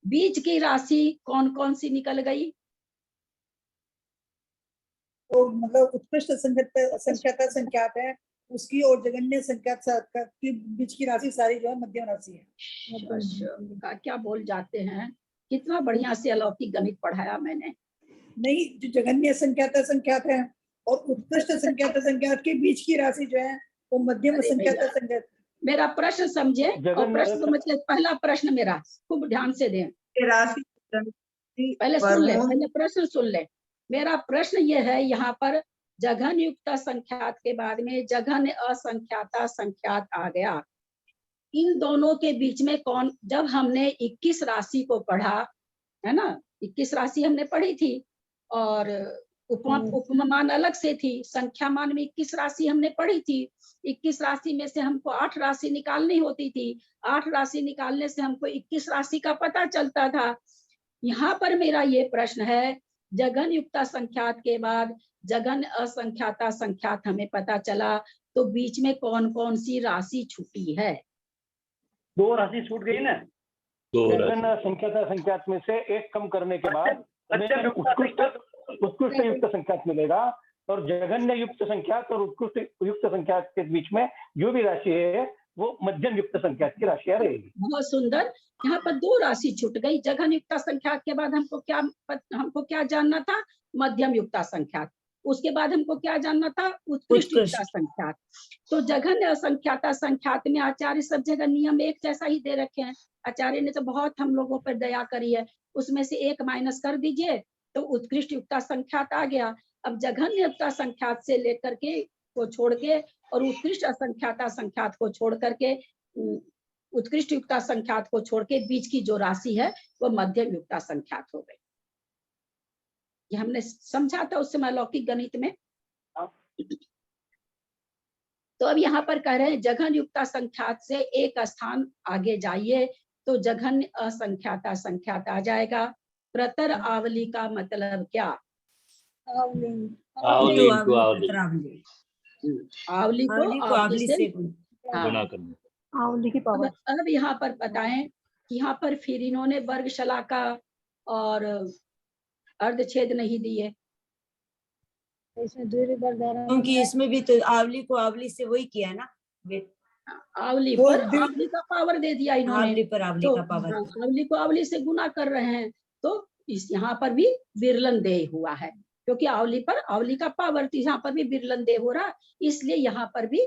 बीच की राशि कौन कौन सी निकल गई? तो मतलब उत्कृष्ट संख्याता संख्यात है उसकी, और जघन्य संख्यात के बीच की राशि सारी जो है मध्यम राशि है। क्या बोल जाते हैं, कितना बढ़िया से अलौकिक गणित पढ़ाया मैंने। नहीं, जो जघन्य संख्याता संख्यात है और उत्कृष्ट संख्याता संख्यात के बीच की राशि जो है वो मध्यम संख्याता संख्यात। मेरा प्रश्न समझे, और प्रश्न समझ के पहला प्रश्न मेरा खूब ध्यान से दें। पहले सुन ले, पहले प्रश्न सुन ले। मेरा प्रश्न ये है, यहाँ पर जघन युक्त संख्यात के बाद में जघन असंख्याता संख्यात आ गया। इन दोनों के बीच में कौन, जब हमने 21 राशि को पढ़ा है ना, 21 राशि हमने पढ़ी थी, और उपमान अलग से थी, संख्या मान में 21 राशि हमने पढ़ी थी। 21 राशि में से हमको 8 राशि निकालनी होती थी, 8 राशि निकालने से हमको 21 राशि का पता चलता था। यहाँ पर मेरा ये प्रश्न है, जघन युक्ता संख्यात के बाद जघन असंख्याता संख्यात हमें पता चला, तो बीच में कौन कौन सी राशि छूटी है? 2 राशि छूट गई ना। जघन राशि। संख्याता संख्यात में से एक कम करने के बाद हमें उत्कृष्ट युक्त संख्यात मिलेगा, और जघन्य युक्त संख्यात और उत्कृष्ट युक्त संख्यात के बीच में जो भी राशि है वो मध्यम युक्त संख्यात की राशियां रहेगी। बहुत सुंदर। यहाँ पर 2 राशि छूट गई। जघन युक्ता संख्यात के बाद हमको क्या जानना था? मध्यम युक्ता संख्यात। उसके बाद हमको क्या जानना था? उत्कृष्ट युक्ता संख्यात। तो जघन असंख्याता संख्यात में आचार्य सब जगह नियम एक जैसा ही दे रखे हैं। आचार्य ने तो बहुत हम लोगों पर दया करी है, उसमें से 1 माइनस कर दीजिए तो उत्कृष्ट युक्ता संख्यात आ गया। अब जघन्य युक्ता संख्यात से लेकर के को छोड़ के और उत्कृष्ट असंख्याता संख्यात को छोड़ करके, उत्कृष्ट युक्ता संख्यात को छोड़ के बीच की जो राशि है वो मध्यम युक्ता संख्यात हो गई। ये हमने समझा था उस समय लौकिक गणित में। तो अब यहाँ पर कह रहे हैं जघन युक्ता संख्यात से एक स्थान आगे जाइए तो जघन असंख्याता संख्यात आ जाएगा। प्रतर आवली का मतलब क्या? आवली को आवली से गुणा करना। आवली की पावर। अब यहाँ पर बताएं कि यहाँ पर फिर इन्होंने वर्ग शलाका और अर्धछेद नहीं दिए, इसमें द्विवर्ग धारा, क्योंकि इसमें भी तो आवली को आवली से वही किया ना, आवली पर आवली का पावर दे दिया इन्होंने। आवली पर आवली तो का पावर। आवली को आवली से गुना कर रहे हैं, तो इस यहाँ पर भी विरलन देय हुआ है, क्योंकि आवली पर आवली का पावर, तो यहाँ पर भी विरलन देय हो रहा, इसलिए यहाँ पर भी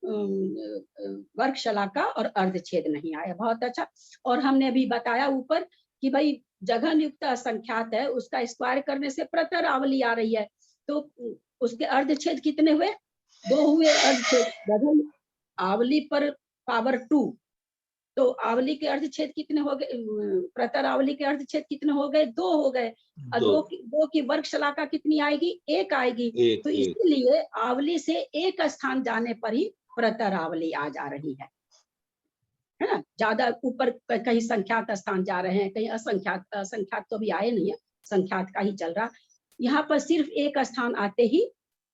वर्ग शलाका और अर्धछेद नहीं आया। बहुत अच्छा। और हमने अभी बताया ऊपर कि भाई जघन युक्त असंख्यात है, उसका स्क्वायर करने से प्रतर आवली आ रही है, तो उसके अर्धछेद कितने हुए? 2 हुए अर्धछेद। जघन आवली पर पावर 2, तो आवली के अर्धछेद कितने हो गए? प्रतर आवली के अर्धछेद कितने हो गए? 2 हो गए। और 2 की वर्ग शलाका कितनी आएगी? 1 आएगी। तो इसीलिए आवली से एक स्थान जाने पर ही प्रतर आवली आ जा रही है ना। ज्यादा ऊपर कहीं संख्यात स्थान जा रहे हैं, कहीं असंख्यात तो भी आए नहीं है, संख्यात का ही चल रहा। यहाँ पर सिर्फ एक स्थान आते ही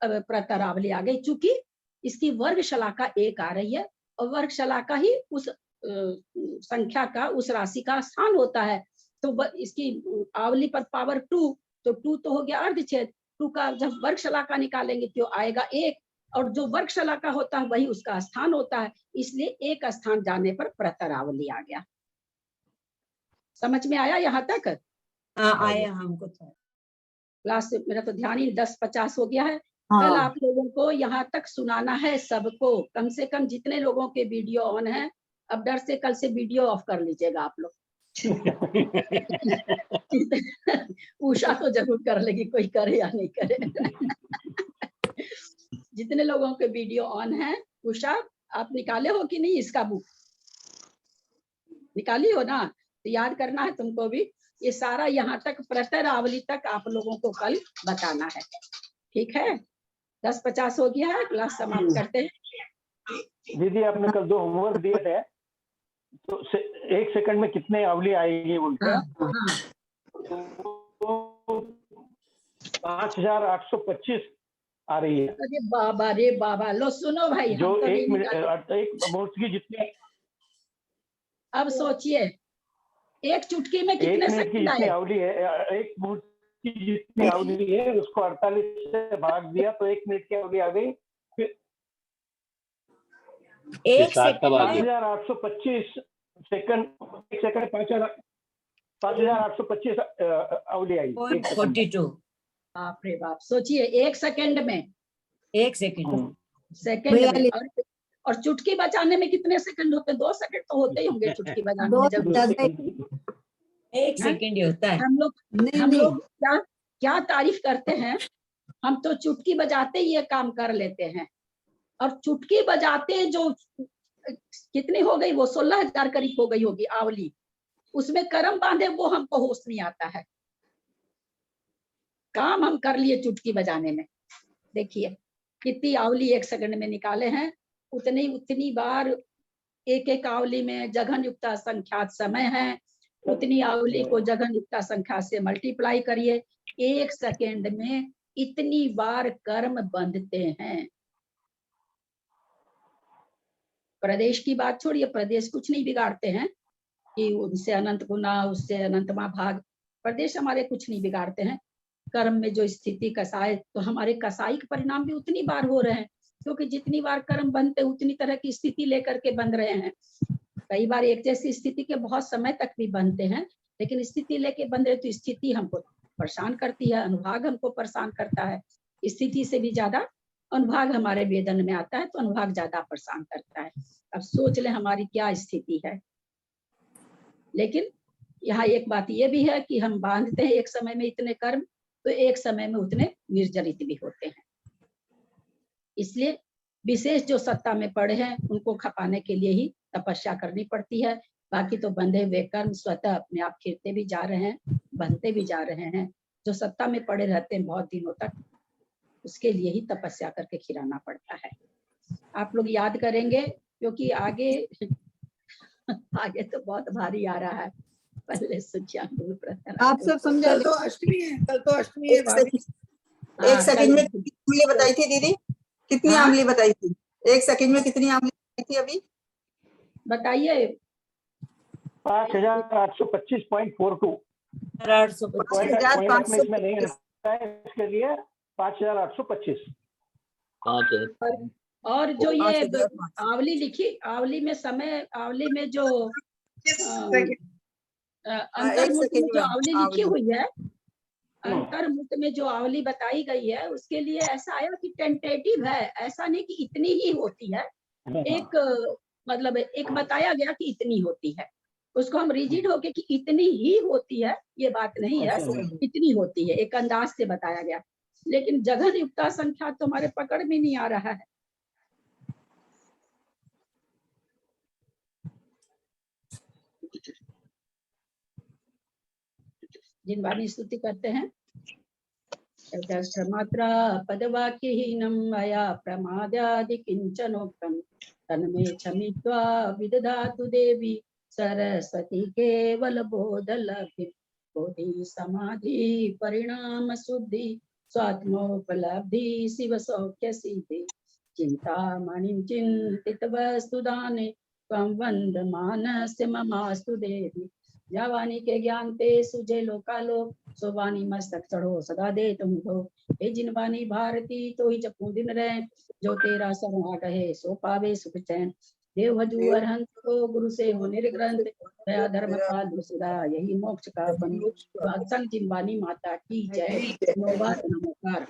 प्रतर आवली आ गई, चूंकि इसकी वर्ग शलाका 1 आ रही है, और वर्ग शलाका ही उस संख्या का, उस राशि का स्थान होता है। तो इसकी आवली पर पावर 2, तो 2 तो हो गया अर्धछेद। 2 का जब वर्ग शलाका निकालेंगे तो आएगा 1, और जो वर्ग शलाका होता है वही उसका स्थान होता है, इसलिए एक स्थान जाने पर प्रतर आवली आ गया। समझ में आया यहाँ तक? आया हमको तो। क्लास मेरा तो ध्यान ही 10:50 हो गया है। कल आप लोगों को यहाँ तक सुनाना है सबको, कम से कम जितने लोगों के वीडियो ऑन है अब डर से कल से वीडियो ऑफ कर लीजिएगा आप लोग। उषा तो जरूर कर लेगी, कोई करे या नहीं करे। जितने लोगों के वीडियो ऑन है, उषा आप निकाले हो कि नहीं इसका बुक? निकाली हो ना? तो याद करना है तुमको भी, ये सारा यहाँ तक प्रतरावली तक आप लोगों को कल बताना है, ठीक है? 10:50 हो गया है, क्लास समाप्त करते हैं। दीदी आपने कल 2 होमवर्क दिए थे, तो 1 सेकंड में कितने अवली आएगी बोलते हैं? 5825 आ रही है। अरे बाबा रे बाबा, लो सुनो भाई, जो हम कभी 1 मिनट निकाले। 1 मुहूर्त की जितनी, अब सोचिए एक चुटकी में 1 कितने मिनट की सेकंड जितनी आए? अवली है, 1 मुहूर्त की जितनी अवली है उसको 48 से भाग दिया तो 1 मिनट की अवली आ गई। फिर एक साठ सेकंड तब आ में गया। 5825 सेकंड, 1 सेकंड 5825 अवली आई। 42 बाप रे बाप, सोचिए 1 सेकंड में, 1 सेकंड सेकंड में। और चुटकी बजाने में कितने सेकंड होते हैं? 2 सेकंड तो होते ही होंगे चुटकी बजाने में। जब 1 सेकंड ही होता है। हम लोग क्या तारीफ करते हैं, हम तो चुटकी बजाते ही ये काम कर लेते हैं। और चुटकी बजाते जो कितनी हो गई, वो 16,000 करीब हो गई होगी आवली, उसमें करम बांधे वो हमको होश नहीं आता है। काम हम कर लिए चुटकी बजाने में। देखिए कितनी आवली 1 सेकंड में निकाले हैं। उतनी बार एक आवली में जघन युक्त संख्यात समय है, उतनी आवली को जघन युक्त संख्या से मल्टीप्लाई करिए। 1 सेकंड में इतनी बार कर्म बंधते हैं। प्रदेश की बात छोड़िए, प्रदेश कुछ नहीं बिगाड़ते हैं कि उनसे अनंत गुना, उससे अनंतमा भाग, प्रदेश हमारे कुछ नहीं बिगाड़ते हैं। कर्म में जो स्थिति कसाय, तो हमारे कसाई के परिणाम भी उतनी बार हो रहे हैं, क्योंकि जितनी बार कर्म बनते उतनी तरह की स्थिति लेकर के बन रहे हैं। कई बार एक जैसी स्थिति के बहुत समय तक भी बनते हैं, लेकिन स्थिति लेके बन रहे तो स्थिति हमको परेशान करती है, अनुभाग हमको परेशान करता है। स्थिति से भी ज्यादा अनुभाग हमारे वेदन में आता है, तो अनुभाग ज्यादा परेशान करता है। अब सोच ले हमारी क्या स्थिति है। लेकिन यहाँ एक बात ये भी है कि हम बांधते हैं एक समय में इतने कर्म, तो एक समय में उतने निर्जरित भी होते हैं। इसलिए विशेष जो सत्ता में पड़े हैं उनको खपाने के लिए ही तपस्या करनी पड़ती है। बाकी तो बंधे हुए कर्म स्वतः अपने आप खिरते भी जा रहे हैं, बनते भी जा रहे हैं। जो सत्ता में पड़े रहते हैं बहुत दिनों तक, उसके लिए ही तपस्या करके खिलाना पड़ता है। आप लोग याद करेंगे, क्योंकि आगे आगे तो बहुत भारी आ रहा है। पहले आप सब समझा, तो अष्टमी है, कल तो अष्टमी है भाभी। 1 सेकंड में कितनी आमली बताई थी दीदी? कितनी आमली बताई थी? 1 सेकंड में कितनी आमली बताई थी अभी? बताइए। 5825.42। 5825 इसमें नहीं है, इसके लिए 5825। और जो ये आवली लिखी, आवली में समय, आवली में जो अंतर्मुख में जो आवली लिखी हुई है, अंतर्मुख में जो आवली बताई गई है, उसके लिए ऐसा आया कि टेंटेटिव है, ऐसा नहीं कि इतनी ही होती है। एक मतलब एक बताया गया कि इतनी होती है, उसको हम रिजिड होके कि इतनी ही होती है, ये बात नहीं है, इतनी होती है, एक अंदाज से बताया गया। लेकिन जघन युक्ता संख्या तो हमारे पकड़ में नहीं आ रहा है। जिन वाणी स्तुति करते हैं, मात्रा पदवाक्यहीनं मया प्रमादादि किंचनोक्तम तन्मे क्षमित्वा विदधातु देवी सरस्वती केवल बोधलब्धि बोधि समाधि परिणाम शुद्धि स्वात्मोपलब्धि शिव सौख्य सिद्धि चिंतामणिं चिंतित वस्तुदाने त्वं वन्दमानस्य ममास्तु देवी। या वाणी के ज्ञान ते सुजे लोकालोक, सो वाणी मस्तक चढ़ो सदा दे तुम हो। हे जिन वाणी भारती तो ही जपू दिन रहे, जो तेरा शरण कहे सो पावे सुख चैन। देव भजू अरहंत को गुरु से हो निर्ग्रंथ, दया धर्म पाल सदा यही मोक्ष का बंधु। जिन वाणी माता की जय। नमोकार।